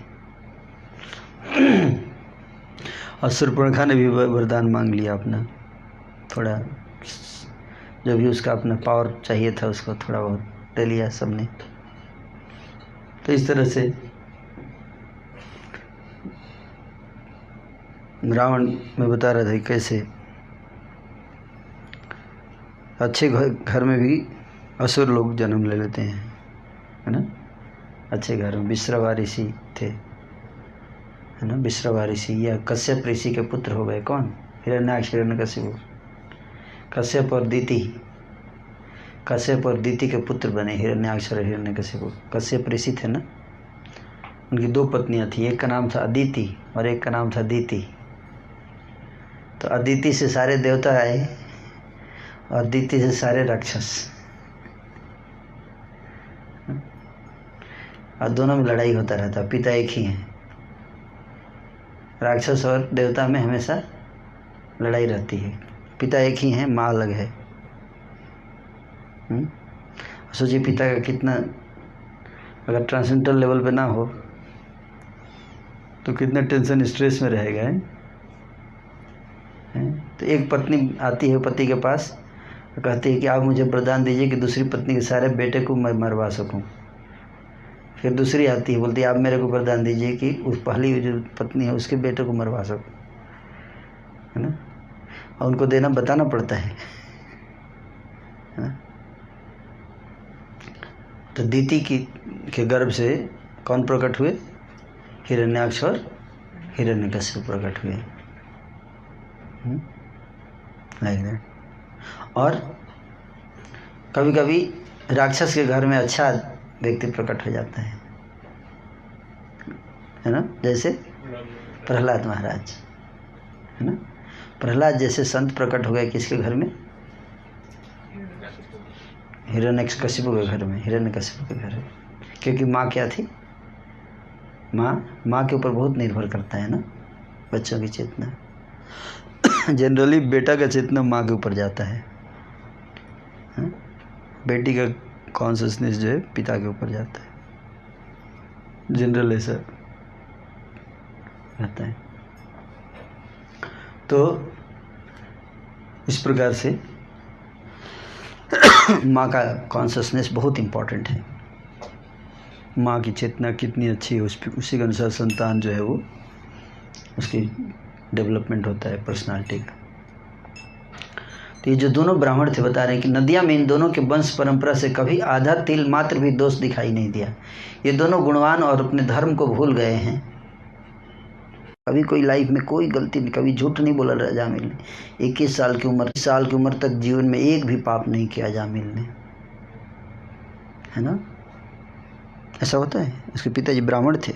और शूर्पणखा ने भी वरदान मांग लिया अपना, थोड़ा जो भी उसका अपना पावर चाहिए था उसको थोड़ा बहुत ले लिया सबने। तो इस तरह से रावण में बता रहा था कैसे अच्छे घर में भी असुर लोग जन्म ले लेते हैं, है ना। अच्छे घर में विश्रवा ऋषि थे, है ना। विश्रवा ऋषि या कश्यप ऋषि के पुत्र हो गए कौन? हिरण्याक्ष हिरण्यकशिपु। कश्यप और दीति के पुत्र बने हिरण्याक्ष और हिरण्यकशिपु। कश्यप ऋषि थे ना, उनकी 2 पत्नियां थी, एक का नाम था अदिति और एक का नाम था दीति। तो अदिति से सारे देवता आए और दीति से सारे राक्षस, और दोनों में लड़ाई होता रहता। पिता एक ही है, राक्षस और देवता में हमेशा लड़ाई रहती है। पिता एक ही है, माँ अलग है। सोचिए पिता का कितना, अगर ट्रांसेंडेंटल लेवल पे ना हो तो कितना टेंशन स्ट्रेस में रहेगा, है? तो एक पत्नी आती है पति के पास, कहती है कि आप मुझे वरदान दीजिए कि दूसरी पत्नी के सारे बेटे को मैं मरवा सकूं। फिर दूसरी आती है, बोलती है आप मेरे को वरदान दीजिए कि उस पहली जो पत्नी है उसके बेटे को मरवा सकूं, है ना। और उनको देना बताना पड़ता है ना? तो दीति के गर्भ से कौन प्रकट हुए? हिरण्याक्ष और हिरण्यकशिपु प्रकट हुए, लाइक दैट। और कभी कभी राक्षस के घर में अच्छा व्यक्ति प्रकट हो जाता है ना, जैसे प्रहलाद महाराज, है ना। प्रहलाद जैसे संत प्रकट हो गए किसके घर में? हिरण्यकशिपु के घर में, हिरण्यकशिपु के घर में। क्योंकि माँ क्या थी? माँ के ऊपर बहुत निर्भर करता है ना बच्चों की चेतना। जनरली बेटा का चेतना माँ के ऊपर जाता है, हाँ? बेटी का कॉन्शियसनेस जो है पिता के ऊपर जाता है, जनरल ऐसा रहता है। तो इस प्रकार से माँ का कॉन्शियसनेस बहुत इम्पोर्टेंट है। माँ की चेतना कितनी अच्छी है उसी के अनुसार संतान जो है वो उसकी डेवलपमेंट होता है पर्सनालिटी का। तो ये जो दोनों ब्राह्मण थे बता रहे हैं कि नदिया में इन दोनों के वंश परंपरा से कभी आधा तिल मात्र भी दोष दिखाई नहीं दिया। ये दोनों गुणवान और अपने धर्म को भूल गए हैं। कभी कोई लाइफ में कोई गलती नहीं, कभी झूठ नहीं बोला जामिल ने। 21 साल की उम्र तक जीवन में एक भी पाप नहीं किया जामिल ने, है ना। ऐसा होता है। उसके पिताजी ब्राह्मण थे।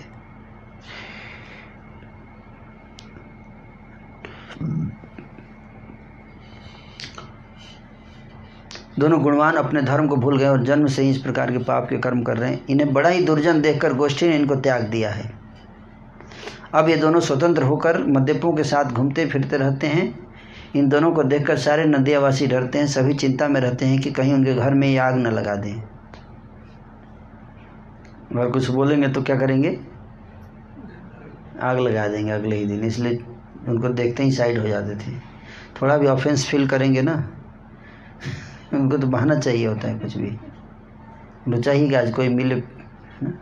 दोनों गुणवान अपने धर्म को भूल गए और जन्म से ही इस प्रकार के पाप के कर्म कर रहे हैं। इन्हें बड़ा ही दुर्जन देखकर गोष्ठी ने इनको त्याग दिया है। अब ये दोनों स्वतंत्र होकर मद्यपों के साथ घूमते फिरते रहते हैं। इन दोनों को देखकर सारे नदियावासी डरते हैं। सभी चिंता में रहते हैं कि कहीं उनके घर में आग न लगा दें। अगर कुछ बोलेंगे तो क्या करेंगे? आग लगा देंगे अगले ही दिन। इसलिए उनको देखते ही साइड हो जाते थे। थोड़ा भी ऑफेंस फील करेंगे ना, उनको तो बहाना चाहिए होता है कुछ भी। उनको चाहिए कि आज कोई मिले ना।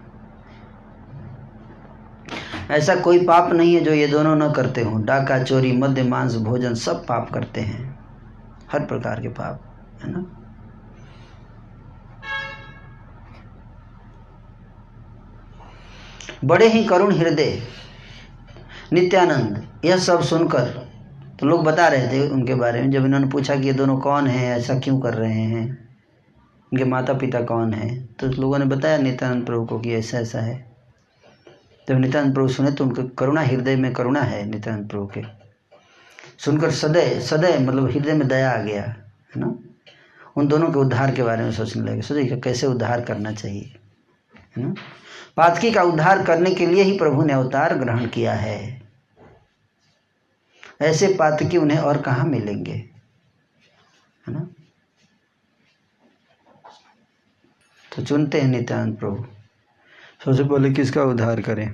ऐसा कोई पाप नहीं है जो ये दोनों न करते हों। डाका, चोरी, मद्य, मांस, भोजन सब पाप करते हैं, हर प्रकार के पाप, है ना। बड़े ही करुण हृदय नित्यानंद यह सब सुनकर, तो लोग बता रहे थे उनके बारे में। जब इन्होंने पूछा कि ये दोनों कौन हैं, ऐसा क्यों कर रहे हैं, इनके माता पिता कौन हैं, तो लोगों ने बताया नित्यानंद प्रभु को कि ऐसा ऐसा है। जब नित्यानंद प्रभु सुने तो उनके करुणा, हृदय में करुणा है नित्यानंद प्रभु के। सुनकर सदैव मतलब हृदय में दया आ गया, है ना। उन दोनों के उद्धार के बारे में सोचने लगे। सोचे कैसे उद्धार करना चाहिए, है ना। पातकी का उद्धार करने के लिए ही प्रभु ने अवतार ग्रहण किया है। ऐसे पातकी उन्हें और कहाँ मिलेंगे, है ना। तो चुनते हैं नित्यानंद प्रभु। सबसे पहले किसका उद्धार करें?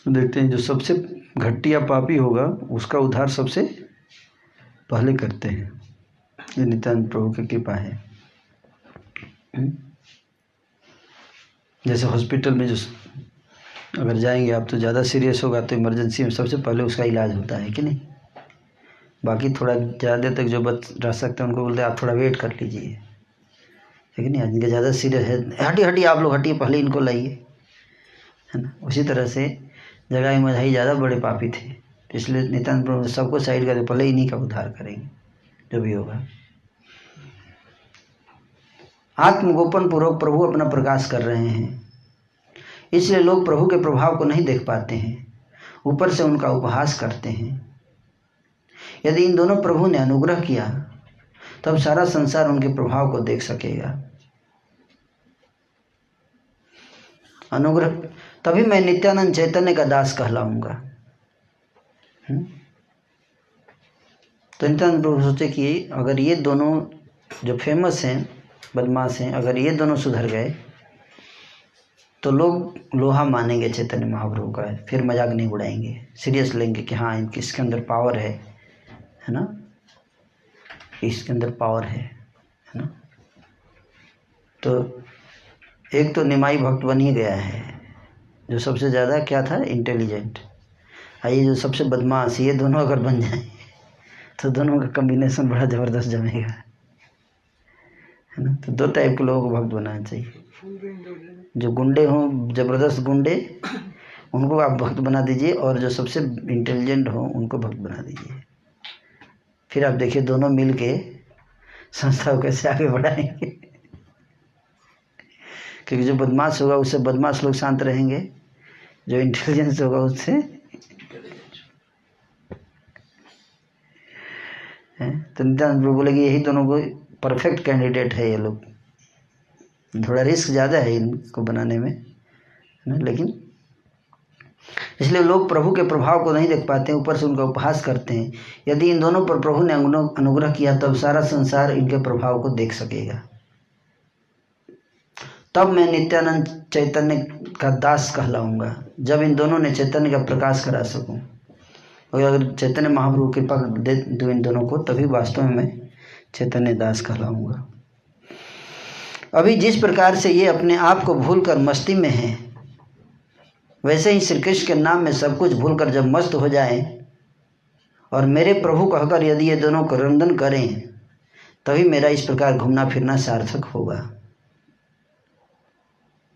देखते हैं जो सबसे घटिया पापी होगा उसका उद्धार सबसे पहले करते हैं। ये नित्यानंद प्रभु की कृपा है। जैसे हॉस्पिटल में जो अगर जाएंगे आप तो ज़्यादा सीरियस होगा तो इमरजेंसी में सबसे पहले उसका इलाज होता है कि नहीं। बाकी थोड़ा ज़्यादा देर तक जो बच रह सकते हैं उनको बोलते हैं आप थोड़ा वेट कर लीजिए, है कि नहीं। जिनका ज़्यादा सीरियस है, हटिए आप लोग हटिए, पहले इनको लाइए, है ना। उसी तरह से जगाई मझाई ज़्यादा बड़े पापी थे, इसलिए नित्यानंद प्रभु सबको साइड कर दे, पहले इन्हीं का उद्धार करेंगे जो भी होगा। आत्मगोपन पूर्वक प्रभु अपना प्रकाश कर रहे हैं, इसलिए लोग प्रभु के प्रभाव को नहीं देख पाते हैं, ऊपर से उनका उपहास करते हैं। यदि इन दोनों प्रभु ने अनुग्रह किया तब सारा संसार उनके प्रभाव को देख सकेगा। अनुग्रह तभी मैं नित्यानंद चैतन्य का दास कहलाऊंगा। तो नित्यानंद प्रभु सोचे कि अगर ये दोनों जो फेमस हैं, बदमाश हैं, अगर ये दोनों सुधर गए तो लोग लोहा मानेंगे चैतन्य महाप्रभु का, फिर मजाक नहीं उड़ाएंगे, सीरियस लेंगे कि हाँ इसके अंदर पावर है ना, इसके अंदर पावर है ना। तो एक तो निमाई भक्त बन ही गया है जो सबसे ज़्यादा क्या था, इंटेलिजेंट। ये जो सबसे बदमाश, ये दोनों अगर बन जाए तो दोनों का कॉम्बिनेशन बड़ा ज़बरदस्त जमेगा, है ना। तो दो टाइप के लोगों को भक्त बनाना चाहिए, जो गुंडे हों ज़बरदस्त गुंडे, उनको आप भक्त बना दीजिए और जो सबसे इंटेलिजेंट हो उनको भक्त बना दीजिए। फिर आप देखिए दोनों मिल के संस्था को कैसे आगे बढ़ाएंगे। क्योंकि जो बदमाश होगा उससे बदमाश लोग शांत रहेंगे, जो इंटेलिजेंस होगा उससे तो नित्यानंद प्रभु बोले कि यही दोनों को परफेक्ट कैंडिडेट है ये लोग। थोड़ा रिस्क ज़्यादा है इनको बनाने में, है ना, लेकिन इसलिए लोग प्रभु के प्रभाव को नहीं देख पाते हैं, ऊपर से उनका उपहास करते हैं। यदि इन दोनों पर प्रभु ने अनुग्रह किया तब सारा संसार इनके प्रभाव को देख सकेगा। तब मैं नित्यानंद चैतन्य का दास कहलाऊंगा, जब इन दोनों ने चैतन्य का प्रकाश करा सकूं। और अगर चैतन्य महाप्रभु कृपा दे दूं इन दोनों को, तभी वास्तव में मैं चैतन्य दास कहलाऊंगा। अभी जिस प्रकार से ये अपने आप को भूलकर मस्ती में हैं, वैसे ही श्री कृष्ण के नाम में सब कुछ भूलकर जब मस्त हो जाएं और मेरे प्रभु कहकर यदि ये दोनों को क्रंदन करें, तभी मेरा इस प्रकार घूमना फिरना सार्थक होगा।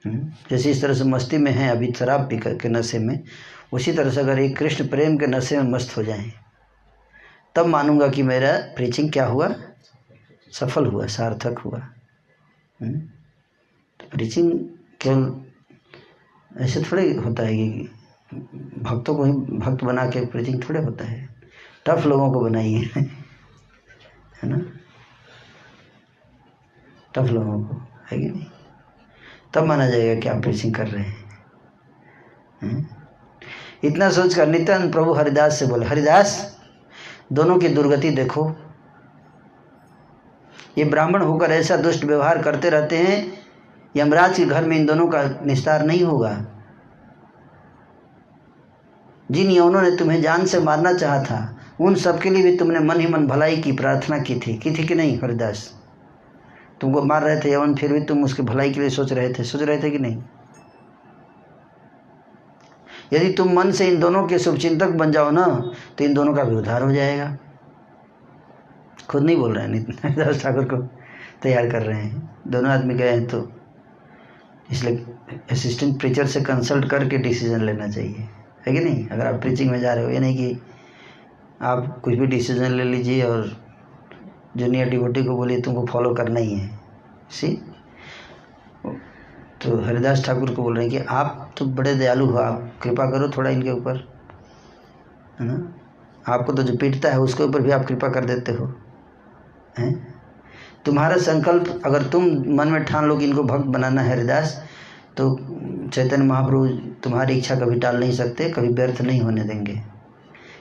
जैसे इस तरह से मस्ती में हैं अभी शराब पी के नशे में, उसी तरह से अगर एक कृष्ण प्रेम के नशे में मस्त हो जाएं, तब मानूंगा कि मेरा प्रीचिंग क्या हुआ, सफल हुआ, सार्थक हुआ। प्रीचिंग केवल ऐसे थोड़े होता है कि भक्तों को ही भक्त बना के प्रीचिंग थोड़े होता है। टफ लोगों को बनाइए, है ना, टफ लोगों को, है कि नहीं, तब माना जाएगा कि आप प्रीचिंग कर रहे हैं। इतना सोचकर नित्यानंद प्रभु हरिदास से बोले, हरिदास दोनों की दुर्गति देखो, ये ब्राह्मण होकर ऐसा दुष्ट व्यवहार करते रहते हैं, यमराज के घर में इन दोनों का निस्तार नहीं होगा। जिन यौनों ने तुम्हें जान से मारना चाहा था, उन सबके लिए भी तुमने मन ही मन भलाई की प्रार्थना की थी कि नहीं हरिदास? तुमको मार रहे थे यवन, फिर भी तुम उसके भलाई के लिए सोच रहे थे कि नहीं? यदि तुम मन से इन दोनों के शुभचिंतक बन जाओ ना, तो इन दोनों का भी उद्धार हो जाएगा। खुद नहीं बोल रहे हैं, नित्यानंद ठाकुर को तैयार कर रहे हैं। दोनों आदमी गए हैं तो इसलिए असिस्टेंट प्रीचर से कंसल्ट करके डिसीजन लेना चाहिए, है कि नहीं? अगर आप प्रीचिंग में जा रहे हो, ये नहीं कि आप कुछ भी डिसीजन ले लीजिए और जूनियर डिवोटी को बोलिए तुमको फॉलो करना ही है। तो हरिदास ठाकुर को बोल रहे हैं कि आप तो बड़े दयालु हो, आप कृपा करो थोड़ा इनके ऊपर, है ना। आपको तो जो पीटता है उसके ऊपर भी आप कृपा कर देते हो, हैं? तुम्हारा संकल्प अगर तुम मन में ठान लो कि इनको भक्त बनाना है हरिदास, तो चैतन्य महाप्रभु तुम्हारी इच्छा कभी टाल नहीं सकते, कभी व्यर्थ नहीं होने देंगे।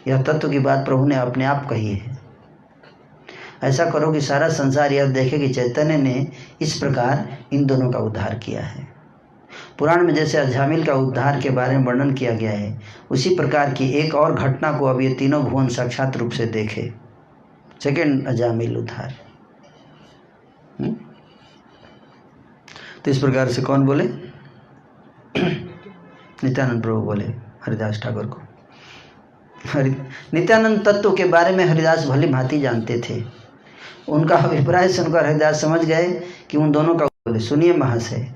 यह तत्व की बात प्रभु ने अपने आप कही है। ऐसा करो कि सारा संसार यह देखे कि चैतन्य ने इस प्रकार इन दोनों का उद्धार किया है। पुराण में जैसे अजामिल का उद्धार के बारे में वर्णन किया गया है, उसी प्रकार की एक और घटना को अब ये तीनों भुवन साक्षात रूप से देखे। सेकेंड अजामिल उद्धार। तो इस प्रकार से कौन बोले? नित्यानंद प्रभु बोले हरिदास ठाकुर को। नित्यानंद तत्व के बारे में हरिदास भली भांति जानते थे। उनका अभिप्राय सुनकर हरिदास समझ गए कि उन दोनों का बोले, सुनिए महाशय,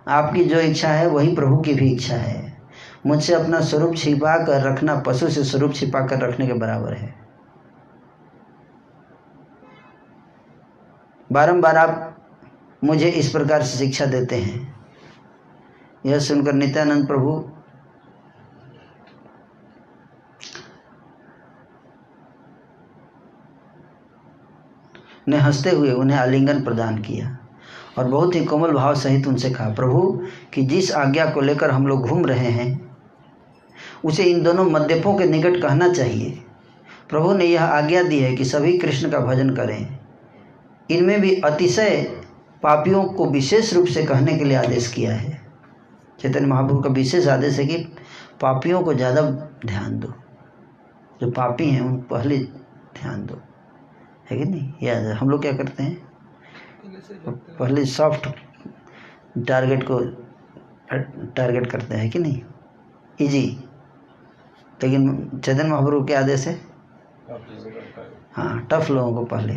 आपकी जो इच्छा है वही प्रभु की भी इच्छा है। मुझसे अपना स्वरूप छिपा कर रखना पशु से स्वरूप छिपा कर रखने के बराबर है। बारंबार आप मुझे इस प्रकार से शिक्षा देते हैं। यह सुनकर नित्यानंद प्रभु ने हंसते हुए उन्हें आलिंगन प्रदान किया और बहुत ही कोमल भाव सहित उनसे कहा, प्रभु कि जिस आज्ञा को लेकर हम लोग घूम रहे हैं उसे इन दोनों मद्यपों के निकट कहना चाहिए। प्रभु ने यह आज्ञा दी है कि सभी कृष्ण का भजन करें। इनमें भी अतिशय पापियों को विशेष रूप से कहने के लिए आदेश किया है। चैतन्य महाप्रभु का विशेष आदेश है कि पापियों को ज़्यादा ध्यान दो, जो पापी हैं उन पहले ध्यान दो, है कि नहीं? याद है हम लोग क्या करते हैं, पहले सॉफ्ट टारगेट को टारगेट करते हैं कि नहीं, इजी। लेकिन चैतन्य महाप्रभु के आदेश है हाँ, टफ लोगों को पहले।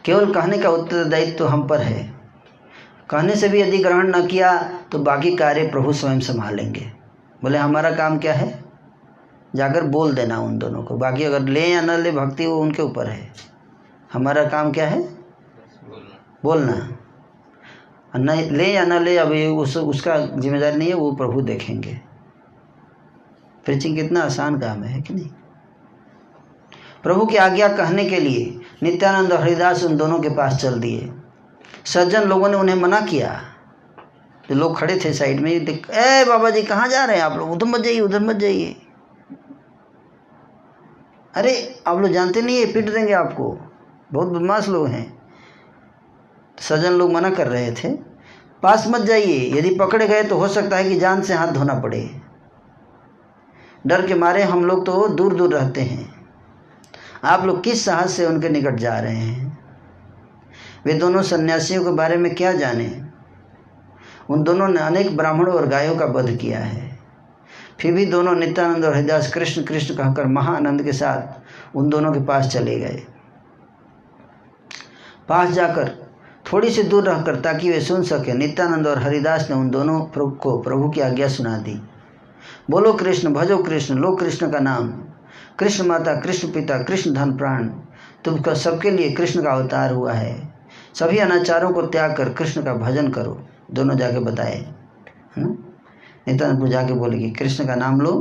केवल कहने का उत्तरदायित्व तो हम पर है, कहने से भी यदि ग्रहण न किया तो बाकी कार्य प्रभु स्वयं संभालेंगे। बोले हमारा काम क्या है, जाकर बोल देना उन दोनों को, बाकी अगर ले या न ले भक्ति वो उनके ऊपर है। हमारा काम क्या है, बोलना। न ले या न ले अब ये उसका जिम्मेदारी नहीं है, वो प्रभु देखेंगे। प्रीचिंग कितना आसान काम है कि नहीं। प्रभु की आज्ञा कहने के लिए नित्यानंद और हरिदास उन दोनों के पास चल दिए। सज्जन लोगों ने उन्हें मना किया, जो लोग खड़े थे साइड में, ए बाबा जी कहाँ जा रहे हैं आप लोग, उधर मत जाइए, उधर मत जाइए। अरे आप लोग जानते नहीं है, पीट देंगे आपको, बहुत बदमाश लोग हैं। सज्जन लोग मना कर रहे थे, पास मत जाइए, यदि पकड़े गए तो हो सकता है कि जान से हाथ धोना पड़े। डर के मारे हम लोग तो दूर दूर रहते हैं, आप लोग किस साहस से उनके निकट जा रहे हैं। वे दोनों सन्यासियों के बारे में क्या जाने, उन दोनों ने अनेक ब्राह्मणों और गायों का वध किया है। फिर भी दोनों नित्यानंद और हरिदास कृष्ण कृष्ण कहकर महाआनंद के साथ उन दोनों के पास चले गए। पास जाकर थोड़ी सी दूर रहकर ताकि वे सुन सके, नित्यानंद और हरिदास ने उन दोनों को प्रभु की आज्ञा सुना दी। बोलो कृष्ण, भजो कृष्ण, लो कृष्ण का नाम, कृष्ण माता, कृष्ण पिता, कृष्ण धन प्राण, तुम सबके लिए कृष्ण का अवतार हुआ है। सभी अनाचारों को त्याग कर कृष्ण का भजन करो। दोनों जाके बताए, है ना। नित्यानंद जाके बोले कि कृष्ण का नाम लो,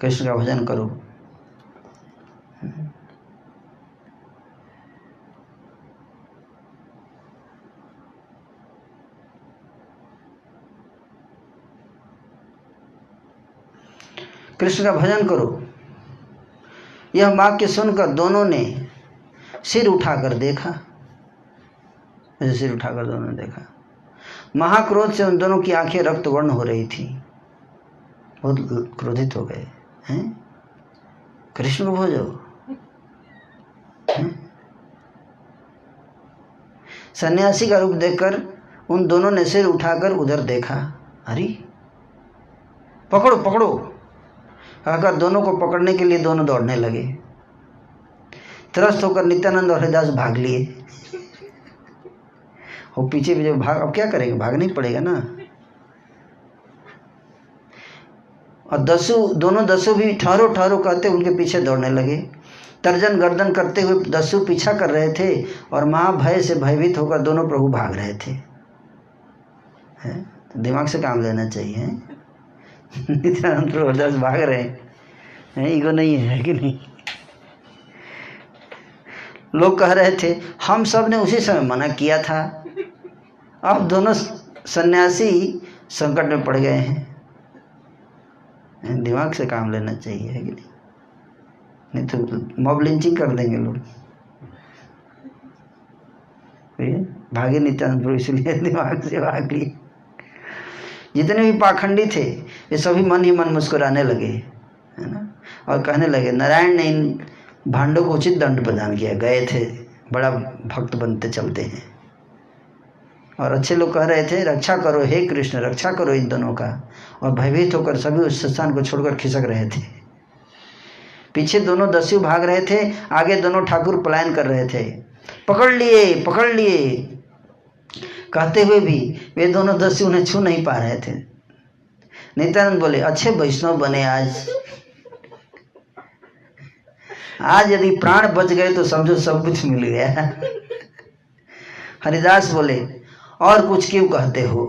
कृष्ण का भजन करो। कृष्ण का भजन करो। यह वाक्य सुनकर दोनों ने सिर उठाकर देखा, ऐसे सिर उठाकर दोनों ने देखा। महाक्रोध से उन दोनों की आंखें रक्त वर्ण हो रही थी, बहुत क्रोधित हो गए हैं। कृष्ण को भजो, सन्यासी का रूप देखकर उन दोनों ने सिर उठाकर उधर देखा। अरे पकड़ो पकड़ो कहकर दोनों को पकड़ने के लिए दोनों दौड़ने लगे। त्रस्त होकर नित्यानंद और हरिदास भाग लिए। और पीछे भी जब भाग, अब क्या करेंगे, भागना ही पड़ेगा ना। और दोनों दसों भी ठहरो ठहरो कहते उनके पीछे दौड़ने लगे। तर्जन गर्दन करते हुए दस्यु पीछा कर रहे थे और महाभय से भयभीत होकर दोनों प्रभु भाग रहे थे। तो दिमाग से काम लेना चाहिए। नित्यानंद प्रभु हरिदास भाग रहे हैं, ईगो नहीं है कि नहीं। लोग कह रहे थे हम सब ने उसी समय मना किया था, अब दोनों सन्यासी संकट में पड़ गए हैं। दिमाग से काम लेना चाहिए, है कि नहीं तो मॉब लिंचिंग कर देंगे लोग। भागे नित्यानंद प्रभु इसलिए दिमाग से भाग लिए। जितने भी पाखंडी थे वे सभी मन ही मन मुस्कुराने लगे, है ना, और कहने लगे नारायण ने इन भांडों को उचित दंड प्रदान किया, गए थे बड़ा भक्त बनते चलते हैं। और अच्छे लोग कह रहे थे रक्षा करो हे कृष्ण, रक्षा करो इन दोनों का, और भयभीत होकर सभी उस स्थान को छोड़कर खिसक रहे थे। पीछे दोनों दस्यु भाग रहे थे, आगे दोनों ठाकुर पलायन कर रहे थे। पकड़ लिए पकड़ लिए कहते हुए भी वे दोनों दस्यु उन्हें छू नहीं पा रहे थे। नित्यानंद बोले अच्छे वैष्णव बने आज यदि प्राण बच गए तो समझो सब कुछ मिल गया। हरिदास बोले और कुछ क्यों कहते हो,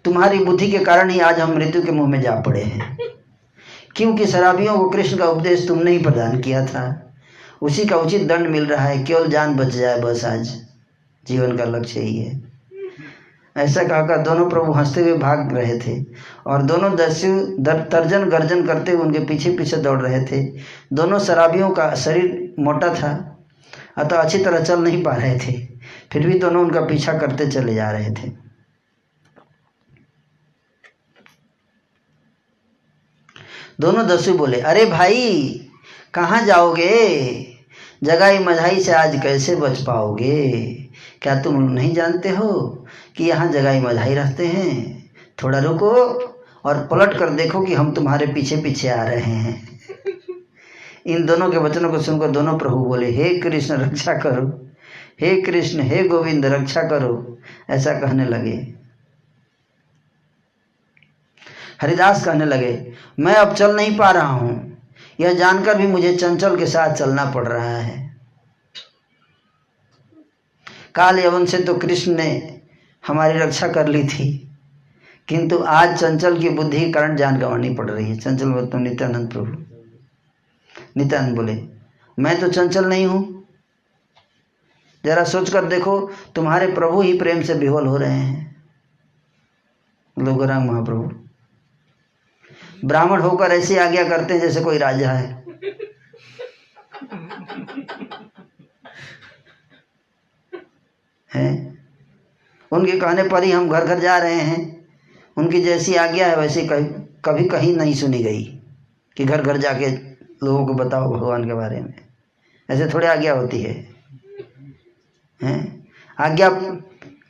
तुम्हारी बुद्धि के कारण ही आज हम मृत्यु के मुंह में जा पड़े हैं, क्योंकि शराबियों को कृष्ण का उपदेश तुमने ही प्रदान किया था, उसी का उचित दंड मिल रहा है, केवल जान बच जाए बस, आज जीवन का लक्ष्य यही है। ऐसा कहकर दोनों प्रभु हंसते हुए भाग रहे थे और दोनों दस्यु तर्जन गर्जन करते हुए उनके पीछे पीछे दौड़ रहे थे। दोनों शराबियों का शरीर मोटा था अतः अच्छी तरह चल नहीं पा रहे थे, फिर भी दोनों उनका पीछा करते चले जा रहे थे। दोनों दस्यु बोले अरे भाई कहाँ जाओगे, जगाई मझाई से आज कैसे बच पाओगे, क्या तुम नहीं जानते हो कि यहाँ जगाई मझाई रहते हैं, थोड़ा रुको और पलट कर देखो कि हम तुम्हारे पीछे पीछे आ रहे हैं। इन दोनों के वचनों को सुनकर दोनों प्रभु बोले हे कृष्ण रक्षा करो, हे कृष्ण हे गोविंद रक्षा करो, ऐसा कहने लगे। हरिदास कहने लगे, मैं अब चल नहीं पा रहा हूं, यह जानकर भी मुझे चंचल के साथ चलना पड़ रहा है। काल यवन से तो कृष्ण ने हमारी रक्षा कर ली थी, किंतु आज चंचल की बुद्धि के कारण जान गंवानी पड़ रही है। चंचल बोलते नित्यानंद प्रभु। नित्यानंद बोले, मैं तो चंचल नहीं हूं, जरा सोचकर देखो, तुम्हारे प्रभु ही प्रेम से विह्वल हो रहे हैं। गौरांग महाप्रभु ब्राह्मण होकर ऐसी आज्ञा करते हैं जैसे कोई राजा है। हैं? उनके कहने पर ही हम घर घर जा रहे हैं। उनकी जैसी आज्ञा है वैसी कभी कहीं नहीं सुनी गई कि घर घर जाके लोगों को बताओ भगवान के बारे में। ऐसे थोड़ी आज्ञा होती है, हैं? आज्ञा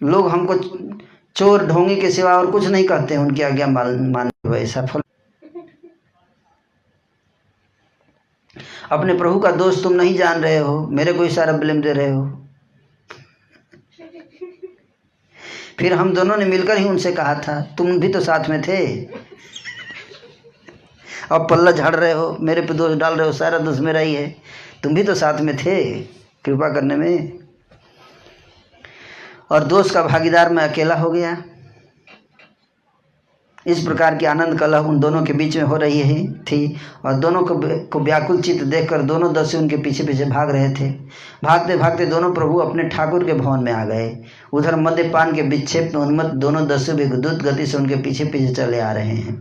लोग हमको चोर ढोंगी के सिवा और कुछ नहीं कहते हैं, उनकी आज्ञा मानने वैसा फल। अपने प्रभु का दोष तुम नहीं जान रहे हो, मेरे को इशारा ब्लेम दे रहे हो। फिर हम दोनों ने मिलकर ही उनसे कहा था, तुम भी तो साथ में थे, अब पल्ला झाड़ रहे हो, मेरे पे दोष डाल रहे हो, सारा दोष मेरा ही है। तुम भी तो साथ में थे कृपा करने में, और दोष का भागीदार मैं अकेला हो गया। इस प्रकार की आनंद कलह उन दोनों के बीच में हो रही थी, और दोनों को व्याकुल चित्त देखकर दोनों दस्यु उनके पीछे पीछे भाग रहे थे। भागते भागते दोनों प्रभु अपने ठाकुर के भवन में आ गए। उधर मद्यपान के विक्षेप में उन्मत्त दोनों दस्यु भी द्रुत गति से उनके पीछे पीछे चले आ रहे हैं।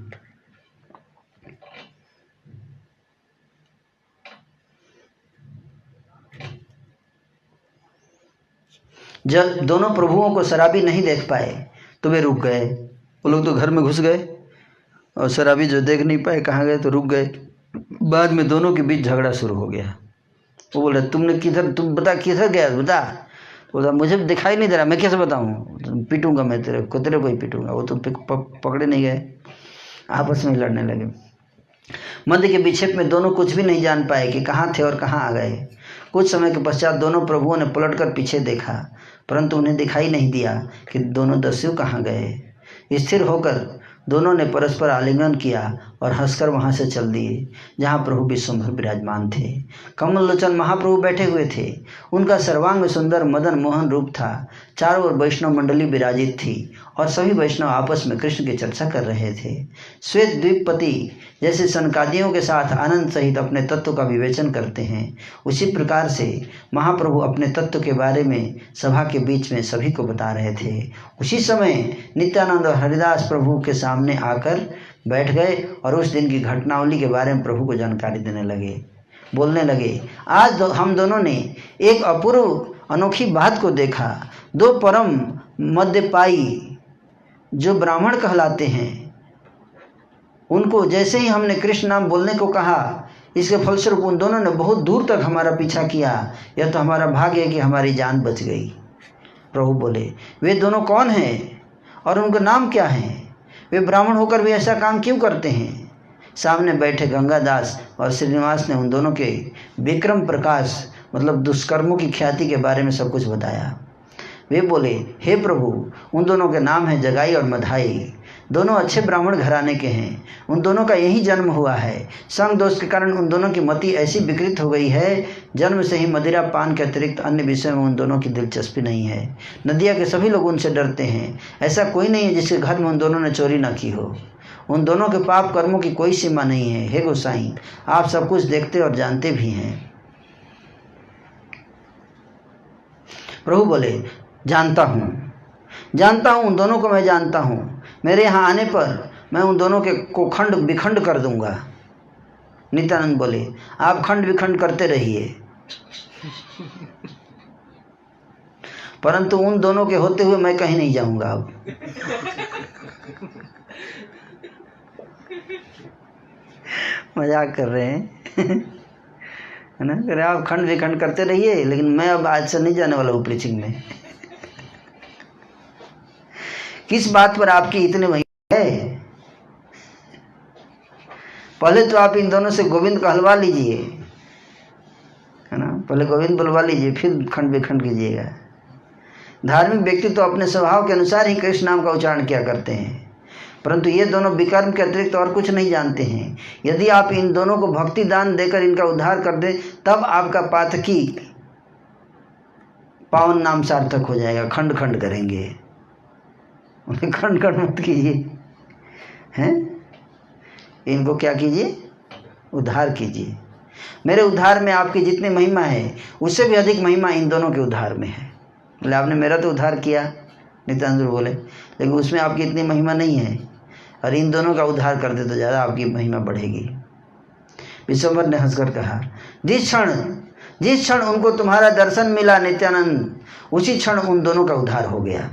जब दोनों प्रभुओं को शराबी नहीं देख पाए तो वे रुक गए। वो लोग तो घर में घुस गए और शराबी जो देख नहीं पाए कहाँ गए तो रुक गए। बाद में दोनों के बीच झगड़ा शुरू हो गया। वो बोले, तुमने किधर, तुम बता किधर गया, बता। बोला, मुझे दिखाई नहीं दे रहा, मैं कैसे बताऊँ, पीटूंगा मैं तेरे को ही पीटूंगा। वो तो पकड़े नहीं गए, आपस में लड़ने लगे। मध्य के विक्षेप में दोनों कुछ भी नहीं जान पाए कि कहाँ थे और कहाँ आ गए। कुछ समय के पश्चात दोनों प्रभुओं ने पलटकर पीछे देखा, परंतु उन्हें दिखाई नहीं दिया कि दोनों दस्यु कहाँ गए। स्थिर होकर दोनों ने परस्पर आलिंगन किया और हंसकर वहां से चल दिए जहां प्रभु विश्वम्भर विराजमान थे। कमल लोचन महाप्रभु बैठे हुए थे। उनका सर्वांग सुंदर मदन मोहन रूप था। चारों ओर वैष्णव मंडली विराजित थी और सभी वैष्णव आपस में कृष्ण की चर्चा कर रहे थे। श्वेत द्वीपपति जैसे सनकादियों के साथ आनंद सहित अपने तत्व का विवेचन करते हैं, उसी प्रकार से महाप्रभु अपने तत्व के बारे में सभा के बीच में सभी को बता रहे थे। उसी समय नित्यानंद और हरिदास प्रभु के सामने आकर बैठ गए और उस दिन की घटनावली के बारे में प्रभु को जानकारी देने लगे। बोलने लगे, आज हम दोनों ने एक अपूर्व अनोखी बात को देखा। दो परम मद्यपाई जो ब्राह्मण कहलाते हैं, उनको जैसे ही हमने कृष्ण नाम बोलने को कहा, इसके फलस्वरूप उन दोनों ने बहुत दूर तक हमारा पीछा किया। यह तो हमारा भाग्य है कि हमारी जान बच गई। प्रभु बोले, वे दोनों कौन हैं और उनका नाम क्या है? वे ब्राह्मण होकर भी ऐसा काम क्यों करते हैं? सामने बैठे गंगादास और श्रीनिवास ने उन दोनों के विक्रम प्रकाश मतलब दुष्कर्मों की ख्याति के बारे में सब कुछ बताया। वे बोले, हे प्रभु, उन दोनों के नाम हैं जगाई और मधाई। दोनों अच्छे ब्राह्मण घराने के हैं। उन दोनों का यही जन्म हुआ है। संग दोष के कारण उन दोनों की मति ऐसी विकृत हो गई है, जन्म से ही मदिरा पान के अतिरिक्त अन्य विषय में उन दोनों की दिलचस्पी नहीं है। नदिया के सभी लोग उनसे डरते हैं। ऐसा कोई नहीं है जिसके घर में उन दोनों ने चोरी न की हो। उन दोनों के पाप कर्मों की कोई सीमा नहीं है। हे गोसाई, आप सब कुछ देखते और जानते भी हैं। प्रभु बोले, जानता हूँ उन दोनों को मैं जानता हूँ। मेरे यहाँ आने पर मैं उन दोनों को खंड विखंड कर दूंगा। नित्यानंद बोले, आप खंड विखंड करते रहिए, परंतु उन दोनों के होते हुए मैं कहीं नहीं जाऊंगा। अब मजाक कर रहे हैं है ना? अरे आप खंड विखंड करते रहिए, लेकिन मैं अब आज से नहीं जाने वाला हूँ प्रीचिंग में। किस बात पर आपकी इतने वही है? पहले तो आप इन दोनों से गोविंद कहलवा लीजिए, है ना? पहले गोविंद बुलवा लीजिए, फिर खंड विखंड कीजिएगा। धार्मिक व्यक्ति तो अपने स्वभाव के अनुसार ही कृष्ण नाम का उच्चारण किया करते हैं, परंतु ये दोनों विकर्म के अतिरिक्त और कुछ नहीं जानते हैं। यदि आप इन दोनों को भक्ति दान देकर इनका उद्धार कर दें, तब आपका पातकी पावन नाम सार्थक हो जाएगा। खंड खंड करेंगे, उन्हें खंड खंड मत कीजिए, हैं? इनको क्या कीजिए? उद्धार कीजिए। मेरे उद्धार में आपकी जितनी महिमा है, उससे भी अधिक महिमा इन दोनों के उद्धार में है। बोले आपने मेरा तो उद्धार किया, नित्यानंद बोले, लेकिन उसमें आपकी इतनी महिमा नहीं है, और इन दोनों का उद्धार कर दे तो ज़्यादा आपकी महिमा बढ़ेगी। विश्वम्भर ने हंसकर कहा, जिस क्षण उनको तुम्हारा दर्शन मिला नित्यानंद, उसी क्षण उन दोनों का उद्धार हो गया।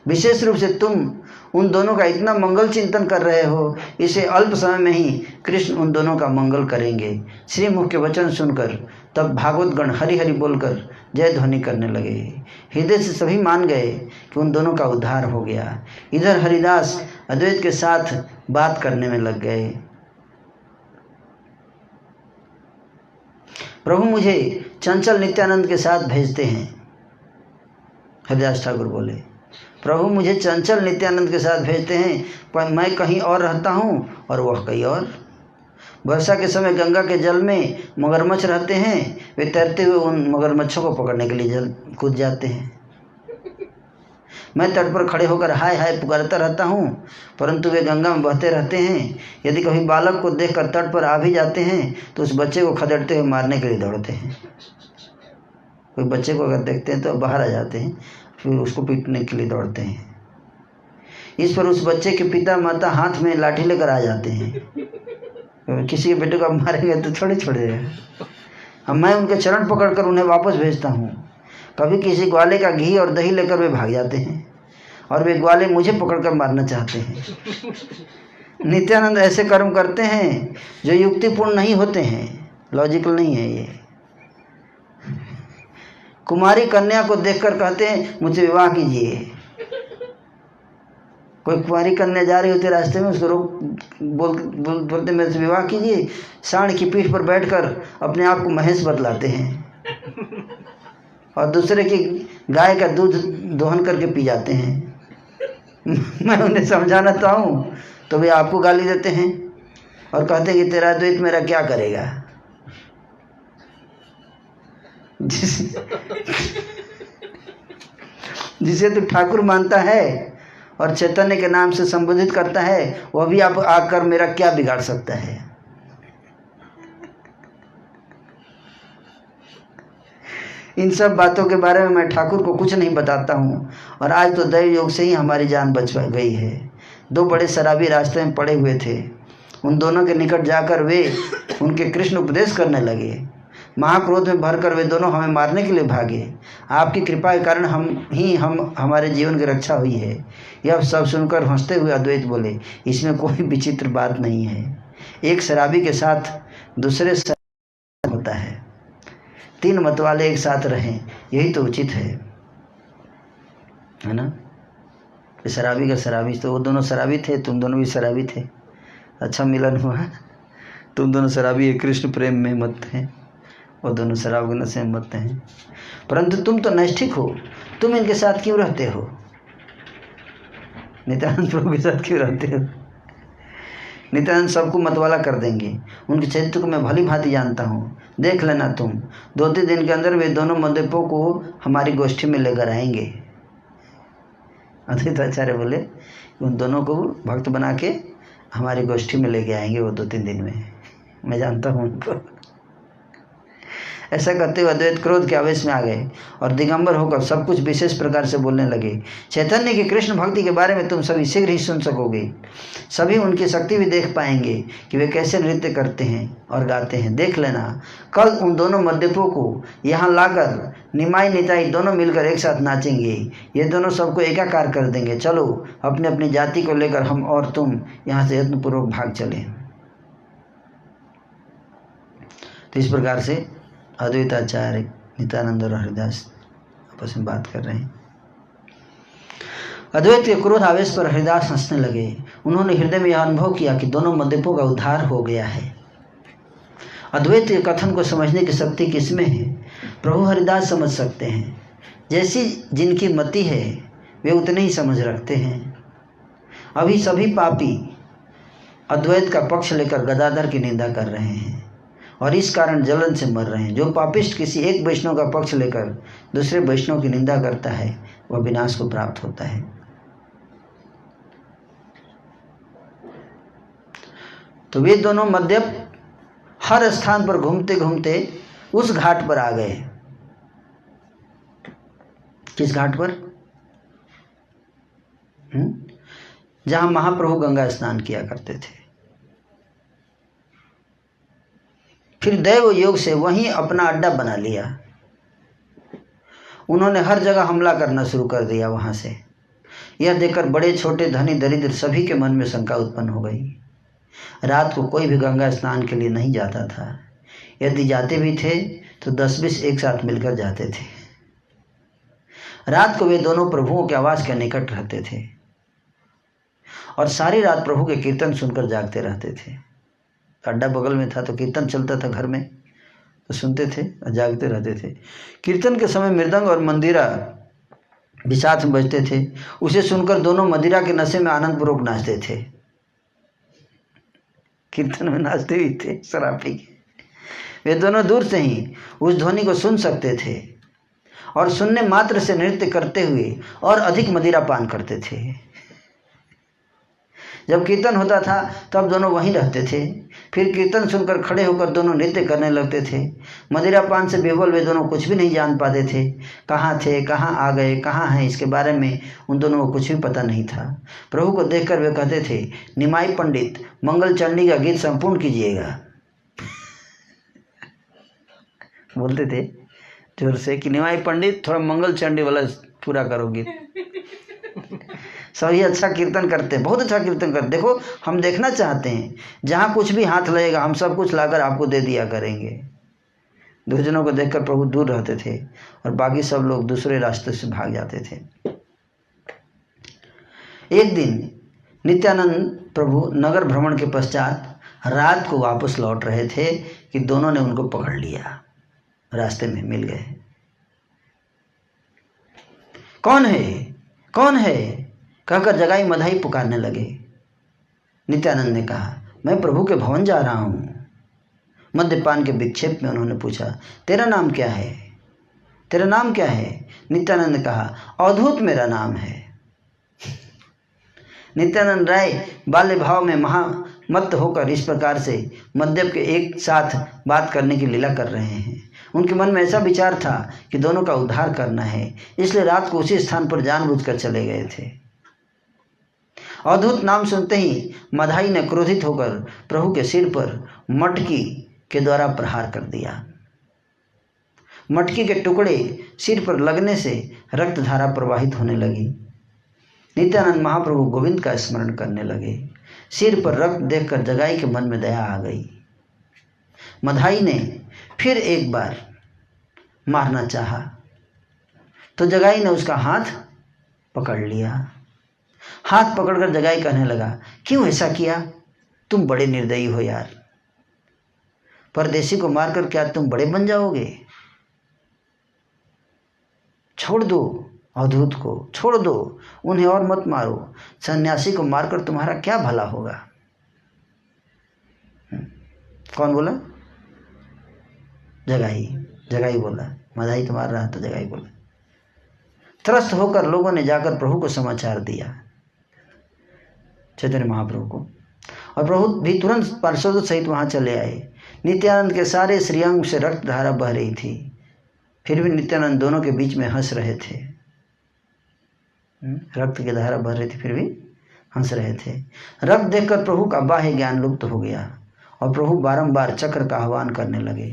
विशेष रूप से तुम उन दोनों का इतना मंगल चिंतन कर रहे हो, इसे अल्प समय में ही कृष्ण उन दोनों का मंगल करेंगे। श्री मुख के वचन सुनकर तब भागवत गण हरि हरि बोलकर जय ध्वनि करने लगे। हृदय से सभी मान गए कि उन दोनों का उद्धार हो गया। इधर हरिदास अद्वैत के साथ बात करने में लग गए। प्रभु मुझे चंचल नित्यानंद के साथ भेजते हैं। हरिदास ठाकुर बोले, प्रभु मुझे चंचल नित्यानंद के साथ भेजते हैं, पर मैं कहीं और रहता हूँ और वह कहीं और। वर्षा के समय गंगा के जल में मगरमच्छ रहते हैं, वे तैरते हुए उन मगरमच्छों को पकड़ने के लिए जल कूद जाते हैं। मैं तट पर खड़े होकर हाय हाय पुकारता रहता हूँ, परंतु वे गंगा में बहते रहते हैं। यदि कभी बालक को देखकर तट पर आ भी जाते हैं तो उस बच्चे को खदेड़ते हुए मारने के लिए दौड़ते हैं। कोई बच्चे को अगर देखते हैं तो बाहर आ जाते हैं, फिर उसको पीटने के लिए दौड़ते हैं। इस पर उस बच्चे के पिता माता हाथ में लाठी लेकर आ जाते हैं। किसी के बेटे को आप मारेंगे तो थोड़े छोड़ेगा। अब मैं उनके चरण पकड़कर उन्हें वापस भेजता हूँ। कभी किसी ग्वाले का घी और दही लेकर वे भाग जाते हैं, और वे ग्वाले मुझे पकड़कर मारना चाहते हैं। नित्यानंद ऐसे कर्म करते हैं जो युक्तिपूर्ण नहीं होते हैं, लॉजिकल नहीं है ये। कुमारी कन्या को देखकर कहते हैं मुझसे विवाह कीजिए। कोई कुमारी कन्या जा रही होती है रास्ते में, उसको रोक बोलते मेरे से विवाह कीजिए। सांड की पीठ पर बैठकर अपने आप को महेश बतलाते हैं, और दूसरे की गाय का दूध दोहन करके पी जाते हैं। मैं उन्हें समझाना चाहूँ तो वे आपको गाली देते हैं और कहते हैं कि तेरा द्वैत मेरा क्या करेगा। जिसे तू ठाकुर मानता है और चैतन्य के नाम से संबोधित करता है, वह भी आप आकर मेरा क्या बिगाड़ सकता है। इन सब बातों के बारे में मैं ठाकुर को कुछ नहीं बताता हूँ, और आज तो दैव योग से ही हमारी जान बच गई है। दो बड़े शराबी रास्ते में पड़े हुए थे, उन दोनों के निकट जाकर वे उनके कृष्ण उपदेश करने लगे। महाक्रोध में भरकर वे दोनों हमें मारने के लिए भागे। आपकी कृपा के कारण हमारे जीवन की रक्षा हुई है। यह सब सुनकर हंसते हुए अद्वैत बोले, इसमें कोई विचित्र बात नहीं है। एक शराबी के साथ दूसरे होता है, तीन मत वाले एक साथ रहें, यही तो उचित है ना। शराबी का शराबी, तो वो दोनों शराबी थे, तुम दोनों भी शराबी थे। अच्छा मिलन हुआ। तुम दोनों शराबी एक कृष्ण प्रेम में मत हैं, और दोनों शराब के नशे में मत हैं। परंतु तुम तो नैष्ठिक हो, तुम इनके साथ क्यों रहते हो? नित्यानंद प्रभु के साथ क्यों रहते हो? नित्यानंद सबको मतवाला कर देंगे। उनके चरित्र को मैं भली भांति जानता हूँ, देख लेना तुम। 2-3 दिन के अंदर वे दोनों मद्यपों को हमारी गोष्ठी में लेकर आएंगे। अद्वैत आचार्य बोले उन दोनों को भक्त बना के हमारी गोष्ठी में लेके आएंगे वो 2-3 दिन में। मैं जानता हूँ उनको। ऐसा करते हुए अद्वैत क्रोध के आवेश में आ गए और दिगंबर होकर सब कुछ विशेष प्रकार से बोलने लगे। चैतन्य की कृष्ण भक्ति के बारे में तुम सभी शीघ्र ही सुन सकोगे। सभी उनकी शक्ति भी देख पाएंगे कि वे कैसे नृत्य करते हैं और गाते हैं। देख लेना, कल उन दोनों मद्यपों को यहाँ लाकर निमाई निताई दोनों मिलकर एक साथ नाचेंगे। ये दोनों सबको एकाकार कर देंगे। चलो अपनी अपनी जाति को लेकर हम और तुम यहाँ से यत्नपूर्वक भाग चलें। तो इस प्रकार से अद्वैत आचार्य नित्यानंद और हरिदास आपस में बात कर रहे हैं। अद्वैत के क्रोध आवेश पर हरिदास हंसने लगे। उन्होंने हृदय में यह अनुभव किया कि दोनों मद्यपों का उद्धार हो गया है। अद्वैत के कथन को समझने की शक्ति किसमें है? प्रभु हरिदास समझ सकते हैं। जैसी जिनकी मति है वे उतने ही समझ रखते हैं। अभी सभी पापी अद्वैत का पक्ष लेकर गदाधर की निंदा कर रहे हैं और इस कारण जलन से मर रहे हैं। जो पापिष्ट किसी एक वैष्णव का पक्ष लेकर दूसरे वैष्णव की निंदा करता है वह विनाश को प्राप्त होता है। तो वे दोनों मद्यप हर स्थान पर घूमते घूमते उस घाट पर आ गए। किस घाट पर? जहां महाप्रभु गंगा स्नान किया करते थे। फिर दैव योग से वहीं अपना अड्डा बना लिया। उन्होंने हर जगह हमला करना शुरू कर दिया वहां से। यह देखकर बड़े छोटे धनी दरिद्र सभी के मन में शंका उत्पन्न हो गई। रात को कोई भी गंगा स्नान के लिए नहीं जाता था। यदि जाते भी थे तो 10-20 एक साथ मिलकर जाते थे। रात को वे दोनों प्रभुओं के आवास के निकट रहते थे और सारी रात प्रभु के कीर्तन सुनकर जागते रहते थे। अड्डा बगल में था तो कीर्तन चलता था घर में, तो सुनते थे और जागते रहते थे। कीर्तन के समय मृदंग और मंदिरा भी साथ में बजते थे। उसे सुनकर दोनों मदिरा के नशे में आनंदपूर्वक नाचते थे। कीर्तन में नाचते भी थे शराब पी के। वे दोनों दूर से ही उस ध्वनि को सुन सकते थे और सुनने मात्र से नृत्य करते हुए और अधिक मदिरा पान करते थे। जब कीर्तन होता था तब दोनों वहीं रहते थे। फिर कीर्तन सुनकर खड़े होकर दोनों नृत्य करने लगते थे। मदिरा पान से बेवल वे दोनों कुछ भी नहीं जान पाते थे। कहाँ थे, कहाँ आ गए, कहाँ हैं, इसके बारे में उन दोनों को कुछ भी पता नहीं था। प्रभु को देखकर वे कहते थे, निमाई पंडित मंगल चंडी का गीत संपूर्ण कीजिएगा। बोलते थे जोर से कि निमाई पंडित थोड़ा मंगल चंडी वाला पूरा करो गीत। सभी अच्छा कीर्तन करते हैं, बहुत अच्छा कीर्तन करते। देखो हम देखना चाहते हैं, जहाँ कुछ भी हाथ लगेगा हम सब कुछ लाकर आपको दे दिया करेंगे। दुर्जनों को देखकर प्रभु दूर रहते थे और बाकी सब लोग दूसरे रास्ते से भाग जाते थे। एक दिन नित्यानंद प्रभु नगर भ्रमण के पश्चात रात को वापस लौट रहे थे कि दोनों ने उनको पकड़ लिया। रास्ते में मिल गए। कौन है, कौन है कहकर जगाई मधाई पुकारने लगे। नित्यानंद ने कहा, मैं प्रभु के भवन जा रहा हूँ। मद्यपान के विक्षेप में उन्होंने पूछा, तेरा नाम क्या है, तेरा नाम क्या है? नित्यानंद ने कहा, अवधूत मेरा नाम है। नित्यानंद राय बाल्य भाव में महामत्त होकर इस प्रकार से मद्यप के एक साथ बात करने की लीला कर रहे हैं। उनके मन में ऐसा विचार था कि दोनों का उद्धार करना है, इसलिए रात को उसी स्थान पर जानबूझकर चले गए थे। अवधूत नाम सुनते ही मधाई ने क्रोधित होकर प्रभु के सिर पर मटकी के द्वारा प्रहार कर दिया। मटकी के टुकड़े सिर पर लगने से रक्तधारा प्रवाहित होने लगी। नित्यानंद महाप्रभु गोविंद का स्मरण करने लगे। सिर पर रक्त देखकर जगाई के मन में दया आ गई। मधाई ने फिर एक बार मारना चाहा तो जगाई ने उसका हाथ पकड़ लिया। हाथ पकड़कर जगाई कहने लगा, क्यों ऐसा किया? तुम बड़े निर्दयी हो यार। परदेसी को मारकर क्या तुम बड़े बन जाओगे? छोड़ दो अवधूत को, छोड़ दो, उन्हें और मत मारो। सन्यासी को मारकर तुम्हारा क्या भला होगा? कौन बोला? जगाई। जगाई बोला। मधाई तो मार रहा तो जगाई बोला। त्रस्त होकर लोगों ने जाकर प्रभु को समाचार दिया, चैतन्य महाप्रभु को, और प्रभु भी तुरंत पार्षदों सहित वहां चले आए। नित्यानंद के सारे श्रीअंग से रक्त धारा बह रही थी, फिर भी नित्यानंद दोनों के बीच में हंस रहे थे। रक्त की धारा बह रही थी फिर भी हंस रहे थे। रक्त देखकर प्रभु का बाह्य ज्ञान लुप्त हो गया और प्रभु बारंबार चक्र का आह्वान करने लगे,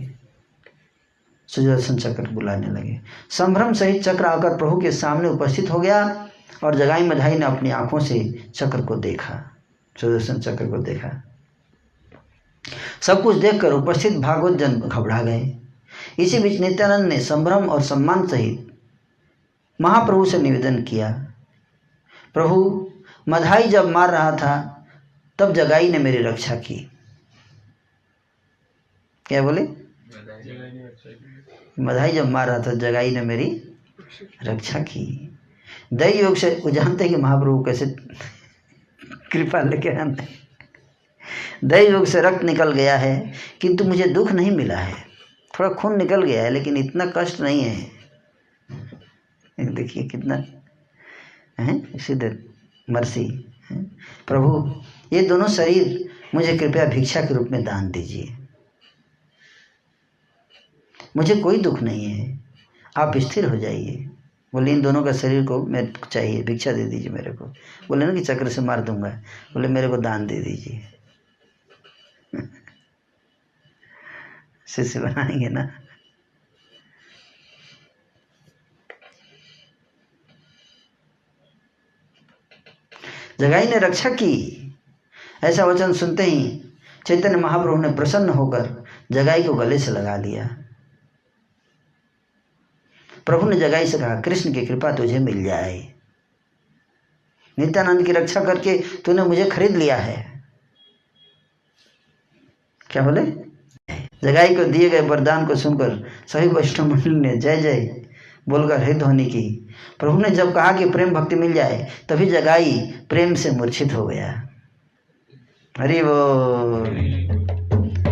सुदर्शन चक्र बुलाने लगे। संभ्रम सहित चक्र आकर प्रभु के सामने उपस्थित हो गया और जगाई मधाई ने अपनी आंखों से चक्र को देखा, सुदर्शन चक्र को देखा। सब कुछ देखकर उपस्थित भागवत जन घबरा गए। इसी बीच नित्यानंद ने संभ्रम और सम्मान सहित महाप्रभु से निवेदन किया, प्रभु मधाई जब मार रहा था तब जगाई ने मेरी रक्षा की। क्या बोले? मधाई जब मार रहा था जगाई ने मेरी रक्षा की। दैव योग से वो जानते हैं कि महाप्रभु कैसे कृपा लेके आते। दैव योग से रक्त निकल गया है किंतु मुझे दुख नहीं मिला है, थोड़ा खून निकल गया है लेकिन इतना कष्ट नहीं है। देखिए कितना है सिद्ध मर्सी। प्रभु ये दोनों शरीर मुझे कृपया भिक्षा के रूप में दान दीजिए, मुझे कोई दुख नहीं है, आप स्थिर हो जाइए। बोले इन दोनों का शरीर को मैं चाहिए, भिक्षा दे दीजिए मेरे को। बोले ना कि चक्र से मार दूंगा, बोले मेरे को दान दे दीजिए। शिष्य बनाएंगे ना। जगाई ने रक्षा की। ऐसा वचन सुनते ही चैतन्य महाप्रभु ने प्रसन्न होकर जगाई को गले से लगा लिया। प्रभु ने जगाई से कहा, कृष्ण की कृपा तुझे मिल जाए, नित्यानंद की रक्षा करके तूने मुझे खरीद लिया है। क्या बोले? जगाई को दिए गए वरदान को सुनकर सभी वैष्णव मंडली ने जय जय बोलकर हृदय ध्वनि की। प्रभु ने जब कहा कि प्रेम भक्ति मिल जाए तभी जगाई प्रेम से मूर्छित हो गया। हरि बोल।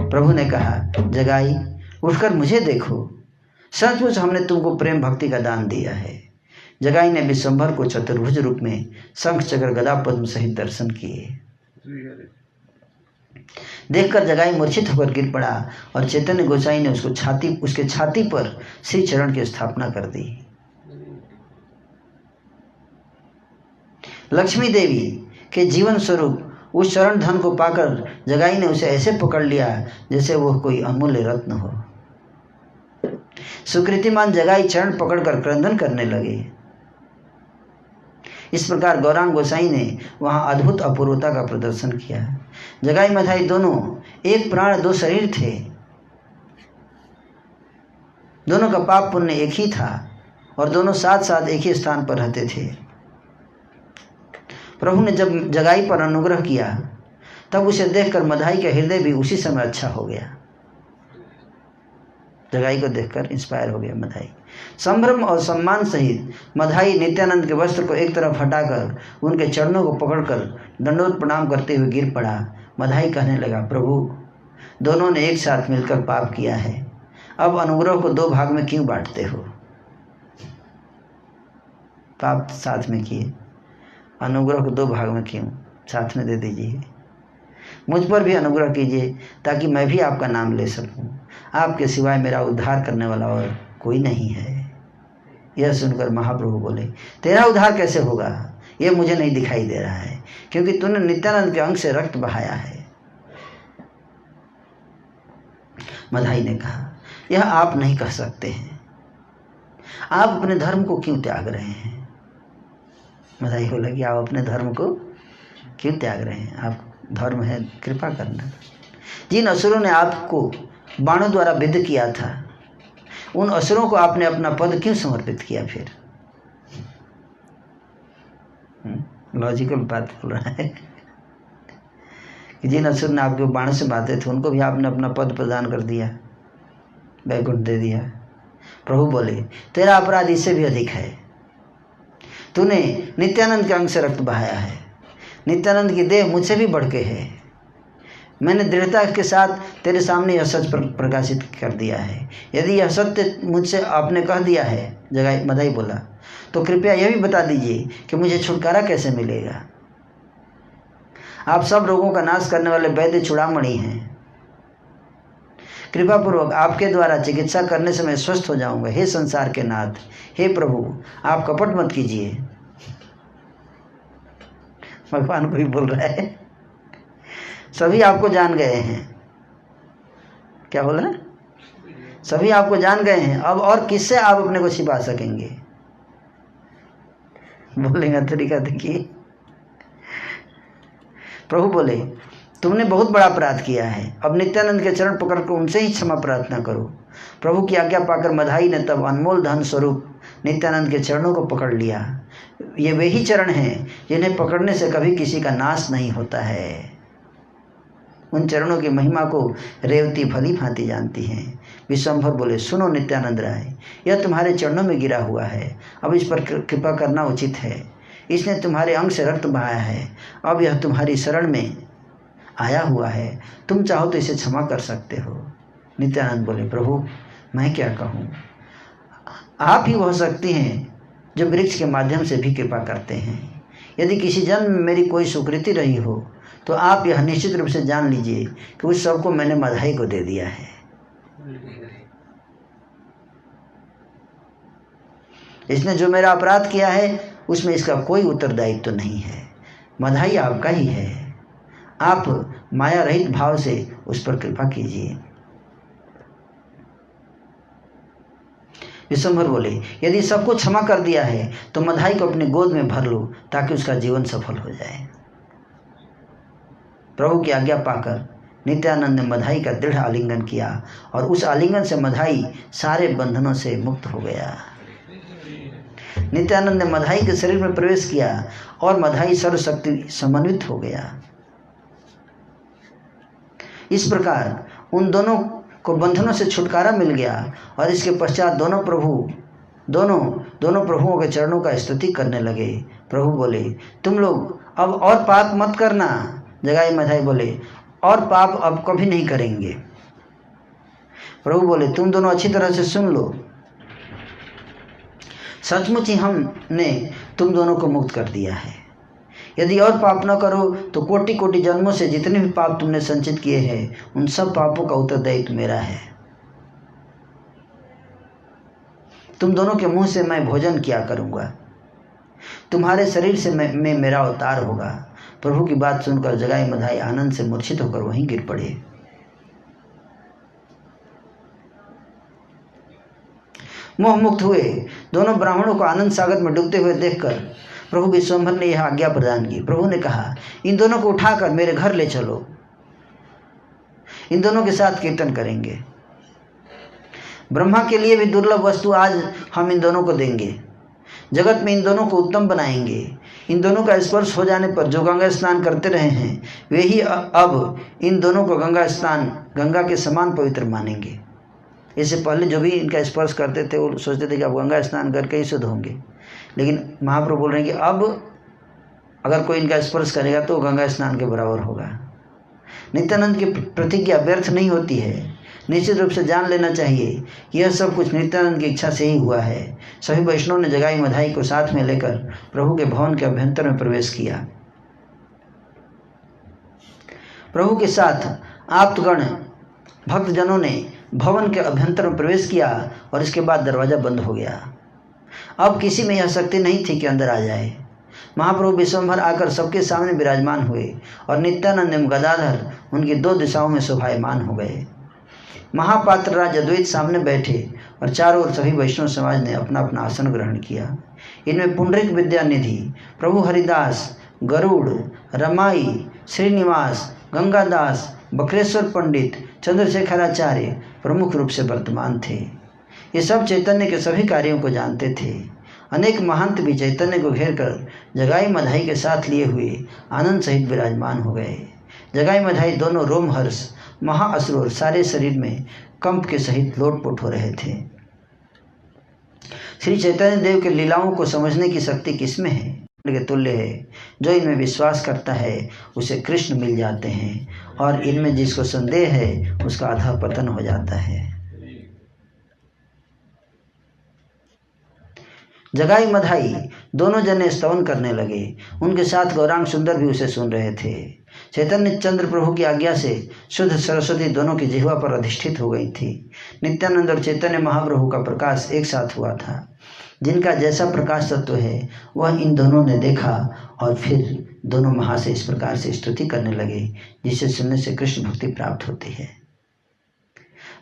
प्रभु ने कहा, जगाई उठकर मुझे देखो, सचमुच हमने तुमको प्रेम भक्ति का दान दिया है। जगाई ने विश्वंभर को चतुर्भुज रूप में शंख चक्र गदा पद्म सहित दर्शन किए। देखकर जगाई मूर्छित होकर गिर पड़ा और चैतन्य गोसाई ने उसके छाती पर श्री चरण की स्थापना कर दी। लक्ष्मी देवी के जीवन स्वरूप उस चरण धन को पाकर जगाई ने उसे ऐसे पकड़ लिया जैसे वह कोई अमूल्य रत्न हो। सुकृतिमान जगाई चरण पकड़कर क्रंदन करने लगे। इस प्रकार गौरांग गोसाई ने वहां अद्भुत अपूर्वता का प्रदर्शन किया। जगाई मधाई दोनों एक प्राण दो शरीर थे, दोनों का पाप पुण्य एक ही था और दोनों साथ साथ एक ही स्थान पर रहते थे। प्रभु ने जब जगाई पर अनुग्रह किया तब उसे देखकर मधाई का हृदय भी उसी समय अच्छा हो गया। जगाई को देखकर इंस्पायर हो गया मधाई। संभ्रम और सम्मान सहित मधाई नित्यानंद के वस्त्र को एक तरफ हटाकर उनके चरणों को पकड़कर दंडोत प्रणाम करते हुए गिर पड़ा। मधाई कहने लगा, प्रभु दोनों ने एक साथ मिलकर पाप किया है, अब अनुग्रह को दो भाग में क्यों बांटते हो? पाप साथ में किए, अनुग्रह को दो भाग में क्यों साथ में दे दीजिए। मुझ पर भी अनुग्रह कीजिए ताकि मैं भी आपका नाम ले सकूं। आपके सिवाय मेरा उद्धार करने वाला और कोई नहीं है। यह सुनकर महाप्रभु बोले, तेरा उद्धार कैसे होगा? यह मुझे नहीं दिखाई दे रहा है क्योंकि तूने नित्यानंद के अंग से रक्त बहाया है। मधाई ने कहा, यह आप नहीं कह सकते हैं। आप अपने धर्म को क्यों त्याग रहे हैं? मधाई बोला कि आप अपने धर्म को क्यों त्याग रहे हैं? आप धर्म है कृपा करना। जिन असुरों ने आपको बाणों द्वारा विद्ध किया था उन असुरों को आपने अपना पद क्यों समर्पित किया? फिर लॉजिकल बात बोल रहा है कि जिन असुर ने आपके बाणों से मारते थे उनको भी आपने अपना पद प्रदान कर दिया, वैकुंठ दे दिया। प्रभु बोले, तेरा अपराध इससे भी अधिक है। तूने नित्यानंद के अंग से रक्त बहाया है। नित्यानंद की देह मुझसे भी बढ़ के है। मैंने दृढ़ता के साथ तेरे सामने यह सच प्रकाशित कर दिया है। यदि यह सत्य मुझसे आपने कह दिया है, जगाई मधाई बोला, तो कृपया यह भी बता दीजिए कि मुझे छुटकारा कैसे मिलेगा। आप सब रोगों का नाश करने वाले वैद्य चूड़ामणि हैं। कृपा पूर्वक आपके द्वारा चिकित्सा करने से मैं स्वस्थ हो जाऊंगा। हे संसार के नाथ, हे प्रभु, आप कपट मत कीजिए। भगवान को भी बोल रहा है, सभी आपको जान गए हैं। क्या बोल रहे हैं? सभी आपको जान गए हैं, अब और किससे आप अपने को छिपा सकेंगे? बोलेगा तरीका देखिए। प्रभु बोले, तुमने बहुत बड़ा अपराध किया है। अब नित्यानंद के चरण पकड़कर उनसे ही क्षमा प्रार्थना करो। प्रभु की आज्ञा पाकर मधाई ने तब अनमोल धन स्वरूप नित्यानंद के चरणों को पकड़ लिया। ये वही चरण हैं जिन्हें पकड़ने से कभी किसी का नाश नहीं होता है। उन चरणों की महिमा को रेवती भली भांति जानती हैं। विश्वम्भर बोले, सुनो नित्यानंद राय, यह तुम्हारे चरणों में गिरा हुआ है, अब इस पर कृपा करना उचित है। इसने तुम्हारे अंग से रक्त बहाया है, अब यह तुम्हारी शरण में आया हुआ है, तुम चाहो तो इसे क्षमा कर सकते हो। नित्यानंद बोले, प्रभु मैं क्या कहूँ, आप ही हो सकती हैं जो वृक्ष के माध्यम से भी कृपा करते हैं। यदि किसी जन्म में मेरी कोई सुकृति रही हो तो आप यह निश्चित रूप से जान लीजिए कि उस सब को मैंने मधाई को दे दिया है। इसने जो मेरा अपराध किया है उसमें इसका कोई उत्तरदायित्व तो नहीं है। मधाई आपका ही है, आप माया रहित भाव से उस पर कृपा कीजिए। विश्वम्भर बोले, यदि सबको क्षमा कर दिया है तो मधाई को अपनी गोद में भर लो ताकि उसका जीवन सफल हो जाए। प्रभु की आज्ञा पाकर नित्यानंद ने मधाई का दृढ़ आलिंगन किया और उस आलिंगन से मधाई सारे बंधनों से मुक्त हो गया। नित्यानंद ने मधाई के शरीर में प्रवेश किया और मधाई सर्वशक्ति समन्वित हो गया। इस प्रकार उन दोनों को बंधनों से छुटकारा मिल गया और इसके पश्चात दोनों प्रभुओं के चरणों का स्तुति करने लगे। प्रभु बोले, तुम लोग अब और पाप मत करना। जगाई मधाई बोले, और पाप अब कभी नहीं करेंगे। प्रभु बोले, तुम दोनों अच्छी तरह से सुन लो, सचमुच ही हमने तुम दोनों को मुक्त कर दिया है। यदि और पाप न करो तो कोटि कोटि जन्मों से जितने भी पाप तुमने संचित किए हैं उन सब पापों का उत्तरदायित्व मेरा है। तुम दोनों के मुंह से मैं भोजन किया करूंगा, तुम्हारे शरीर से में मेरा अवतार होगा। प्रभु की बात सुनकर जगाई मधाई आनंद से मूर्छित होकर वहीं गिर पड़े। मोह मुक्त हुए दोनों ब्राह्मणों को आनंद सागर में डूबते हुए देखकर प्रभु विश्वम्भर ने यह आज्ञा प्रदान की। प्रभु ने कहा, इन दोनों को उठाकर मेरे घर ले चलो, इन दोनों के साथ कीर्तन करेंगे। ब्रह्मा के लिए भी दुर्लभ वस्तु आज हम इन दोनों को देंगे। जगत में इन दोनों को उत्तम बनाएंगे। इन दोनों का स्पर्श हो जाने पर जो गंगा स्नान करते रहे हैं वे ही अब इन दोनों को गंगा के समान पवित्र मानेंगे। इससे पहले जो भी इनका स्पर्श करते थे वो सोचते थे कि अब गंगा स्नान करके ही शुद्ध होंगे, लेकिन महाप्रभु बोल रहे हैं कि अब अगर कोई इनका स्पर्श करेगा तो गंगा स्नान के बराबर होगा। नित्यानंद की प्रतिज्ञा व्यर्थ नहीं होती है। निश्चित रूप से जान लेना चाहिए कि यह सब कुछ नित्यानंद की इच्छा से ही हुआ है। सभी वैष्णव ने जगाई मधाई को साथ में लेकर प्रभु के भवन के अभ्यंतर में प्रवेश किया। प्रभु के साथ आप्तगण भक्तजनों ने भवन के अभ्यंतर में प्रवेश किया और इसके बाद दरवाज़ा बंद हो गया। अब किसी में यह शक्ति नहीं थी कि अंदर आ जाए। महाप्रभु विश्वम्भर आकर सबके सामने विराजमान हुए और नित्यानंद एवं गदाधर उनकी दो दिशाओं में शोभायमान हो गए। महापात्र राज अद्वैत सामने बैठे और चारों ओर सभी वैष्णव समाज ने अपना अपना आसन ग्रहण किया। इनमें पुंडरीक विद्यानिधि, प्रभु हरिदास, गरुड़, रमाई, श्रीनिवास, गंगादास, बकरेश्वर पंडित, चंद्रशेखराचार्य प्रमुख रूप से वर्तमान थे। ये सब चैतन्य के सभी कार्यों को जानते थे। अनेक महंत भी चैतन्य को घेर कर जगाई मधाई के साथ लिए हुए आनंद सहित विराजमान हो गए। जगाई मधाई दोनों रोमहर्ष, महाअसुर और सारे शरीर में कंप के सहित लोटपोट हो रहे थे। श्री चैतन्य देव के लीलाओं को समझने की शक्ति किसमें है? के तुल्य है। जो इनमें विश्वास करता है उसे कृष्ण मिल जाते हैं और इनमें जिसको संदेह है उसका आधा पतन हो जाता है। जगाई मधाई दोनों जने स्तवन करने लगे। उनके साथ गौरांग सुंदर भी उसे सुन रहे थे। चैतन्य चंद्र प्रभु की आज्ञा से शुद्ध सरस्वती दोनों की जिह्वा पर अधिष्ठित हो गई थी। नित्यानंद और चैतन्य महाप्रभु का प्रकाश एक साथ हुआ था। जिनका जैसा प्रकाश तत्व है वह इन दोनों ने देखा और फिर दोनों महा से इस प्रकार से स्तुति करने लगे जिसे सुनने से कृष्ण भक्ति प्राप्त होती है।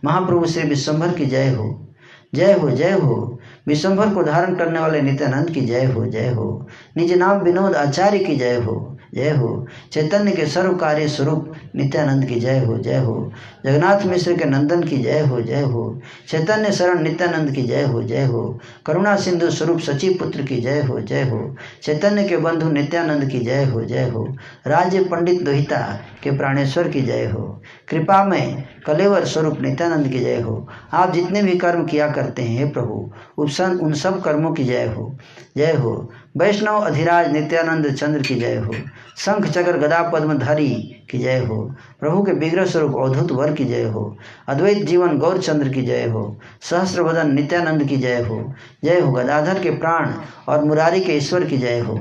महाप्रभु श्री विश्वम्भर की जय हो, जय हो, जय हो। विश्वम्भर को धारण करने वाले नित्यानंद की जय हो, जय हो। निज नाम विनोद आचार्य की जय हो। जय हो। चैतन्य के सर्व कार्य स्वरूप नित्यानंद की जय हो, जय हो। जगन्नाथ मिश्र के नंदन की जय हो, जय हो। चैतन्य शरण नित्यानंद की जय हो, जय हो। करुणा सिंधु स्वरूप सचिव पुत्र की जय हो, जय हो। चैतन्य के बंधु नित्यानंद की जय हो, जय हो। राज्य पंडित दोहिता के प्राणेश्वर की जय हो। कृपा में कलेवर स्वरूप नित्यानंद की जय हो। आप जितने भी कर्म किया करते हैं हे प्रभु उन सब कर्मों की जय हो, जय हो। वैष्णव अधिराज नित्यानंद चंद्र की जय हो। शंख चक्र गदा पद्मधारी की जय हो। प्रभु के विग्रह स्वरूप अवधूत वर की जय हो। अद्वैत जीवन गौर चंद्र की जय हो। सहस्रवदन नित्यानंद की जय हो, जय हो। गदाधर के प्राण और मुरारी के ईश्वर की जय हो।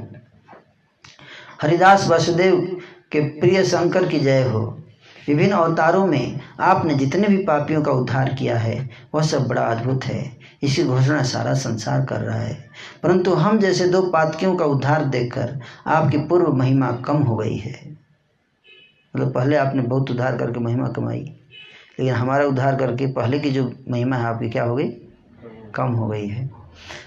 हरिदास वासुदेव के प्रिय शंकर की जय हो। विभिन्न अवतारों में आपने जितने भी पापियों का उद्धार किया है वह सब बड़ा अद्भुत है। इसकी घोषणा सारा संसार कर रहा है, परंतु हम जैसे दो पातकियों का उद्धार देखकर आपकी पूर्व महिमा कम हो गई है। मतलब पहले आपने बहुत उद्धार करके महिमा कमाई, लेकिन हमारा उद्धार करके पहले की जो महिमा है आपकी क्या हो गई, कम हो गई है।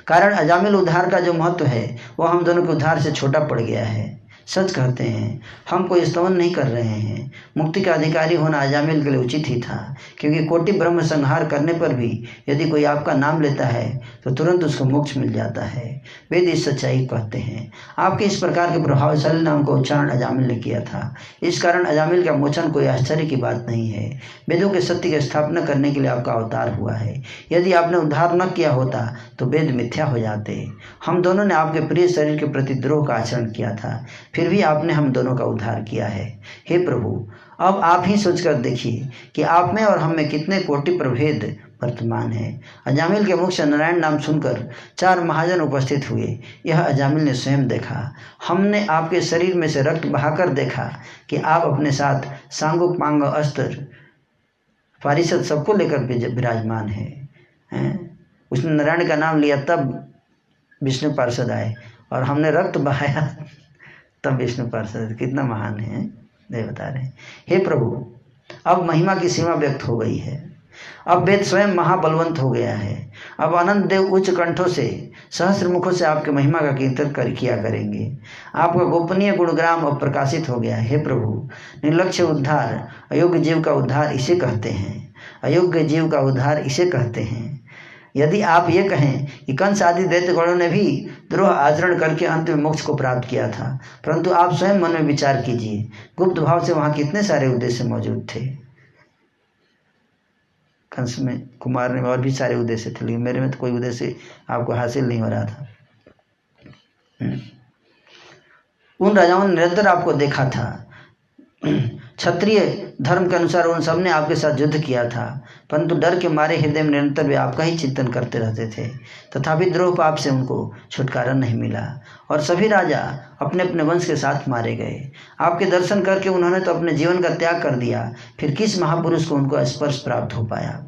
कारण अजामिल उद्धार का जो महत्व है वह हम दोनों के उद्धार से छोटा पड़ गया है। सच कहते हैं, हम कोई स्तवन नहीं कर रहे हैं। मुक्ति का अधिकारी होना अजामिल के लिए उचित ही था, क्योंकि कोटि ब्रह्म संहार करने पर भी यदि कोई आपका नाम लेता है तो तुरंत उसको मोक्ष मिल जाता है। वेद इस सच्चाई कहते हैं। आपके इस प्रकार के प्रभावशाली नाम का उच्चारण अजामिल ने किया था, इस कारण अजामिल का मोचन कोई आश्चर्य की बात नहीं है। वेदों के सत्य की स्थापना करने के लिए आपका अवतार हुआ है। यदि आपने उद्धार न किया होता तो वेद मिथ्या हो जाते। हम दोनों ने आपके प्रिय शरीर के प्रति द्रोह का आचरण किया था, फिर भी आपने हम दोनों का उद्धार किया है। हे प्रभु, अब आप ही सोचकर देखिए कि आप में और हम में कितने कोटि प्रभेद वर्तमान है। अजामिल के मुख से नारायण नाम सुनकर 4 महाजन उपस्थित हुए। यह अजामिल ने स्वयं देखा। हमने आपके शरीर में से रक्त बहाकर देखा कि आप अपने साथ सांगो पांग अस्त्र पारिषद सबको लेकर विराजमान है। उसने नारायण का नाम लिया तब विष्णु पार्षद आए, और हमने रक्त बहाया तब विष्णु पार्षद। कितना महान है, ये बता रहे हैं। हे प्रभु, अब महिमा की सीमा व्यक्त हो गई है। अब वेद स्वयं महाबलवंत हो गया है। अब अनंत देव उच्च कंठों से सहस्र मुखों से आपके महिमा का कीर्तन किया करेंगे। आपका गोपनीय गुणग्राम अब प्रकाशित हो गया है। हे प्रभु, निर्लक्ष्य उद्धार, अयोग्य जीव का उद्धार इसे कहते हैं। अयोग्य जीव का उद्धार इसे कहते हैं। यदि आप ये कहें कि कंस आदि दैत्यगणों ने भी द्रोह आचरण करके अंत में मोक्ष को प्राप्त किया था, परंतु आप स्वयं मन में विचार कीजिए, गुप्त भाव से वहाँ कितने सारे उद्देश्य मौजूद थे। कंस में, कुमार ने और भी सारे उद्देश्य थे, लेकिन मेरे में तो कोई उद्देश्य आपको हासिल नहीं हो रहा था। उन राजाओं ने निरंतर आपको देखा था। क्षत्रिय धर्म के अनुसार उन सब ने आपके साथ युद्ध किया था, परंतु डर के मारे हृदय में निरंतर वे आपका ही चिंतन करते रहते थे। तथापि द्रोह पाप से उनको छुटकारा नहीं मिला, और सभी राजा अपने अपने वंश के साथ मारे गए। आपके दर्शन करके उन्होंने तो अपने जीवन का त्याग कर दिया, फिर किस महापुरुष को उनको स्पर्श प्राप्त हो पाया।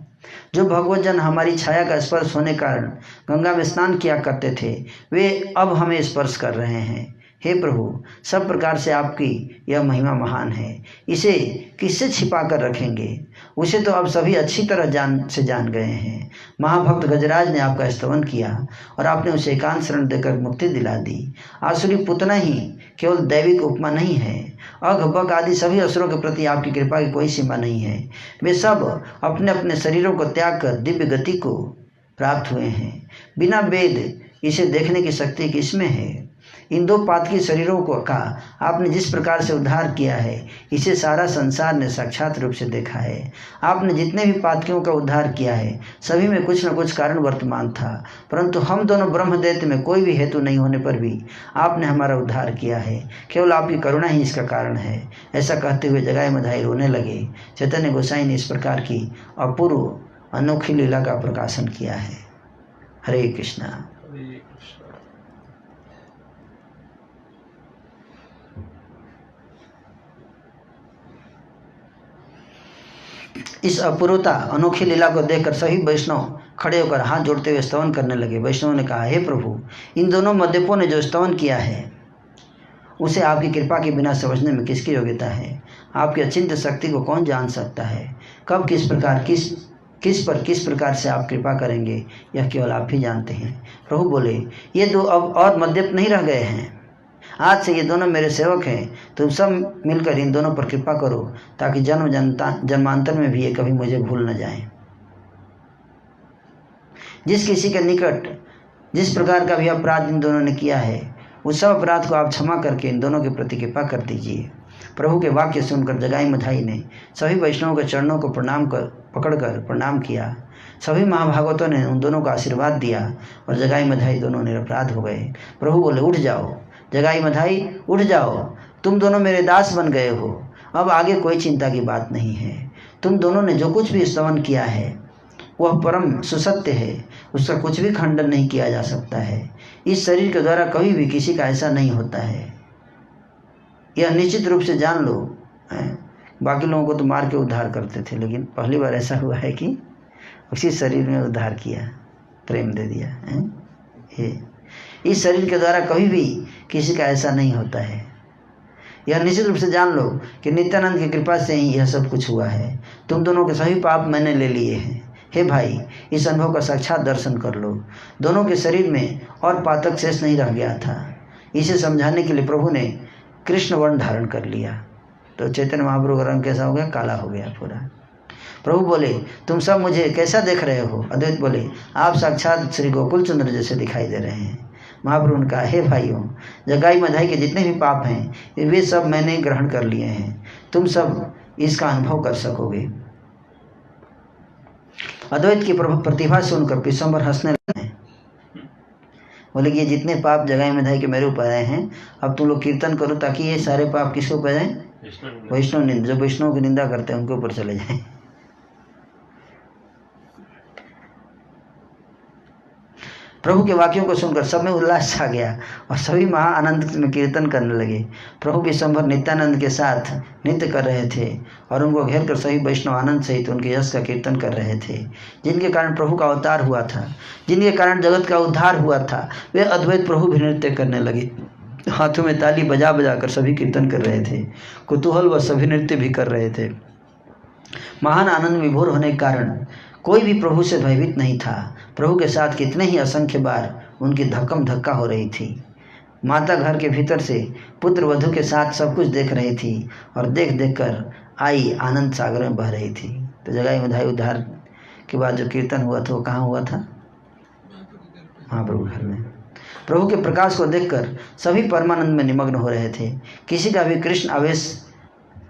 जो भगवत जन हमारी छाया का स्पर्श होने कारण गंगा में स्नान किया करते थे, वे अब हमें स्पर्श कर रहे हैं। हे प्रभु, सब प्रकार से आपकी यह महिमा महान है। इसे किससे छिपा कर रखेंगे? उसे तो अब सभी अच्छी तरह जान गए हैं। महाभक्त गजराज ने आपका स्तवन किया और आपने उसे एकांत शरण देकर मुक्ति दिला दी। आसुरी पुतना ही केवल दैविक उपमा नहीं है। अघ बक आदि सभी असुरों के प्रति आपकी कृपा की कोई सीमा नहीं है। वे सब अपने अपने शरीरों को त्याग कर दिव्य गति को प्राप्त हुए हैं। बिना वेद इसे देखने की शक्ति किसमें है? इन 2 पातकी शरीरों को का आपने जिस प्रकार से उद्धार किया है, इसे सारा संसार ने साक्षात रूप से देखा है। आपने जितने भी पातकियों का उद्धार किया है, सभी में कुछ न कुछ कारण वर्तमान था, परंतु हम दोनों ब्रह्मदैत्य में कोई भी हेतु नहीं होने पर भी आपने हमारा उद्धार किया है। केवल आपकी करुणा ही इसका कारण है। ऐसा कहते हुए जगाए मधाई रोने लगे। चैतन्य गोसाई ने इस प्रकार की अपूर्व अनोखी लीला का प्रकाशन किया है। हरे कृष्णा। इस अपूर्वता अनोखी लीला को देखकर सभी वैष्णव खड़े होकर हाथ जोड़ते हुए स्तवन करने लगे। वैष्णव ने कहा, हे प्रभु, इन दोनों मद्यपों ने जो स्तवन किया है उसे आपकी कृपा के बिना समझने में किसकी योग्यता है? आपकी अचिंत्य शक्ति को कौन जान सकता है? कब किस प्रकार से आप कृपा करेंगे, यह केवल आप ही जानते हैं। प्रभु बोले, ये 2 अब और मद्यप नहीं रह गए हैं। आज से ये दोनों मेरे सेवक हैं, तुम सब मिलकर इन दोनों पर कृपा करो ताकि जन्मांतर में भी ये कभी मुझे भूल न जाएं। जिस किसी के निकट जिस प्रकार का भी अपराध इन दोनों ने किया है, उस सब अपराध को आप क्षमा करके इन दोनों के प्रति कृपा कर दीजिए। प्रभु के वाक्य सुनकर जगाई मधाई ने सभी वैष्णवों के चरणों को पकड़कर प्रणाम किया। सभी महाभागवतों ने उन दोनों को आशीर्वाद दिया और जगाई मधाई दोनों निरपराध हो गए। प्रभु बोले, उठ जाओ जगाई मधाई, उठ जाओ, तुम दोनों मेरे दास बन गए हो। अब आगे कोई चिंता की बात नहीं है। तुम दोनों ने जो कुछ भी स्तवन किया है वह परम सुसत्य है, उसका कुछ भी खंडन नहीं किया जा सकता है। इस शरीर के द्वारा कभी भी किसी का ऐसा नहीं होता है, यह निश्चित रूप से जान लो। बाकी लोगों को तो मार के उद्धार करते थे, लेकिन पहली बार ऐसा हुआ है कि उसी शरीर में उद्धार किया, प्रेम दे दिया है। इस शरीर के द्वारा कभी भी किसी का ऐसा नहीं होता है, यह निश्चित रूप से जान लो कि नित्यानंद की कृपा से ही यह सब कुछ हुआ है। तुम दोनों के सभी पाप मैंने ले लिए हैं। हे भाई, इस अनुभव का साक्षात दर्शन कर लो। दोनों के शरीर में और पातक शेष नहीं रह गया था। इसे समझाने के लिए प्रभु ने कृष्ण वर्ण धारण कर लिया, तो चैतन्य महाप्रभु का रंग कैसा हो गया? काला हो गया पूरा। प्रभु बोले, तुम सब मुझे कैसा देख रहे हो? अद्वैत बोले, आप साक्षात श्री गोकुल चंद्र जैसे दिखाई दे रहे हैं। महाप्रभु ने कहा, हे भाइयों, जगाई मधाई के जितने भी पाप हैं वे सब मैंने ग्रहण कर लिए हैं, तुम सब इसका अनुभव कर सकोगे। अद्वैत की प्रतिभा सुनकर विश्वम्भर हंसने लगे। बोले कि ये जितने पाप जगाई मधाई के मेरे ऊपर आए हैं, अब तुम लोग कीर्तन करो ताकि ये सारे पाप किसके ऊपर जाएं? वैष्णव निंदा, जो वैष्णव की निंदा करते हैं उनके ऊपर चले जाएं। प्रभु के वाक्यों को सुनकर सब में उल्लास छा गया और सभी महा आनंद में कीर्तन करने लगे। प्रभु विश्वम्भर नित्यानंद के साथ नृत्य कर रहे थे और उनको घेर कर सभी वैष्णव आनंद सहित उनके यश का कीर्तन कर रहे थे, जिनके कारण प्रभु का अवतार हुआ था, जिनके कारण जगत का उद्धार हुआ था। वे अद्वैत प्रभु भी नृत्य करने लगे, हाथों में ताली बजा बजा कर सभी कीर्तन कर रहे थे। कुतूहल व सभी नृत्य भी कर रहे थे। महान आनंद विभोर होने के कारण कोई भी प्रभु से भयभीत नहीं था। प्रभु के साथ कितने ही असंख्य बार उनकी धक्कम धक्का हो रही थी। माता घर के भीतर से पुत्र वधू के साथ सब कुछ देख रही थी और देख देख कर आई आनंद सागर में बह रही थी। तो जगाई मधाई उद्धार के बाद जो कीर्तन हुआ था वो कहाँ हुआ था? महाप्रभु घर में। प्रभु के प्रकाश को देखकर सभी परमानंद में निमग्न हो रहे थे। किसी का भी कृष्ण आवेश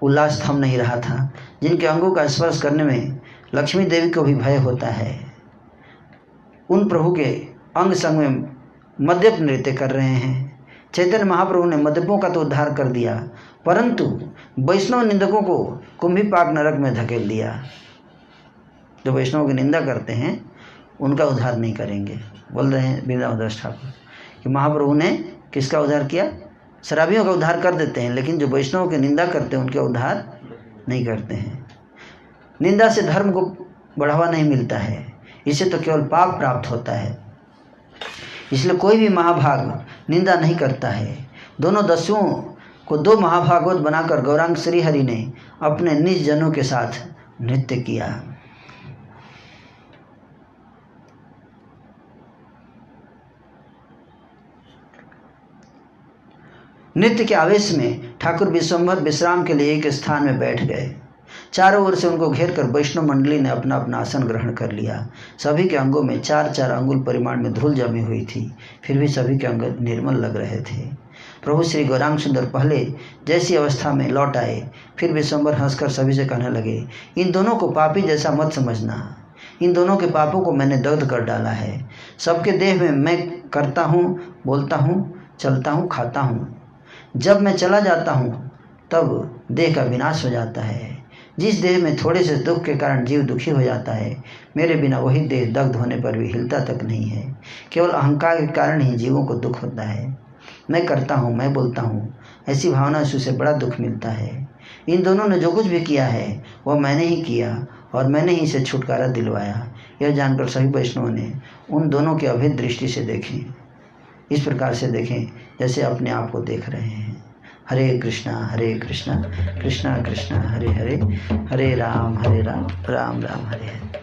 उल्लास थम नहीं रहा था। जिनके अंगों का स्पर्श करने में लक्ष्मी देवी को भी भय होता है, उन प्रभु के अंग संग में मद्यप नृत्य कर रहे हैं। चैतन्य महाप्रभु ने मद्यपों का तो उद्धार कर दिया, परंतु वैष्णव निंदकों को कुंभीपाक नरक में धकेल दिया। जो वैष्णव की निंदा करते हैं उनका उद्धार नहीं करेंगे। बोल रहे हैं वृंदावनदास ठाकुर कि महाप्रभु ने किसका उद्धार किया? शराबियों का उद्धार कर देते हैं, लेकिन जो वैष्णव की निंदा करते हैं उनका उद्धार नहीं करते हैं। निंदा से धर्म को बढ़ावा नहीं मिलता है, इससे तो केवल पाप प्राप्त होता है। इसलिए कोई भी महाभाग निंदा नहीं करता है। दोनों दस्युओं को दो महाभागवत बनाकर गौरांग श्रीहरि ने अपने निज जनों के साथ नृत्य किया। नृत्य के आवेश में ठाकुर विश्वम्भर विश्राम के लिए एक स्थान में बैठ गए। चारों ओर से उनको घेर कर वैष्णव मंडली ने अपना अपना आसन ग्रहण कर लिया। सभी के अंगों में 4-4 अंगुल परिमाण में धूल जमी हुई थी, फिर भी सभी के अंग निर्मल लग रहे थे। प्रभु श्री गौरांग सुंदर पहले जैसी अवस्था में लौट आए। फिर विश्वम्भर हंसकर सभी से कहने लगे, इन दोनों को पापी जैसा मत समझना। इन दोनों के पापों को मैंने दग्ध कर डाला है। सबके देह में मैं करता हूँ, बोलता हूँ, चलता हूँ, खाता हूँ। जब मैं चला जाता हूँ तब देह का विनाश हो जाता है। जिस देह में थोड़े से दुख के कारण जीव दुखी हो जाता है, मेरे बिना वही देह दग्ध होने पर भी हिलता तक नहीं है। केवल अहंकार के कारण ही जीवों को दुख होता है। मैं करता हूँ, मैं बोलता हूँ, ऐसी भावना से उसे बड़ा दुख मिलता है। इन दोनों ने जो कुछ भी किया है वह मैंने ही किया और मैंने ही इसे छुटकारा दिलवाया। यह जानकर सभी वैष्णवों ने उन दोनों की अभेद दृष्टि से देखें। इस प्रकार से देखें जैसे अपने आप को देख रहे हैं। हरे कृष्णा कृष्णा कृष्णा हरे हरे, हरे राम राम राम हरे हरे।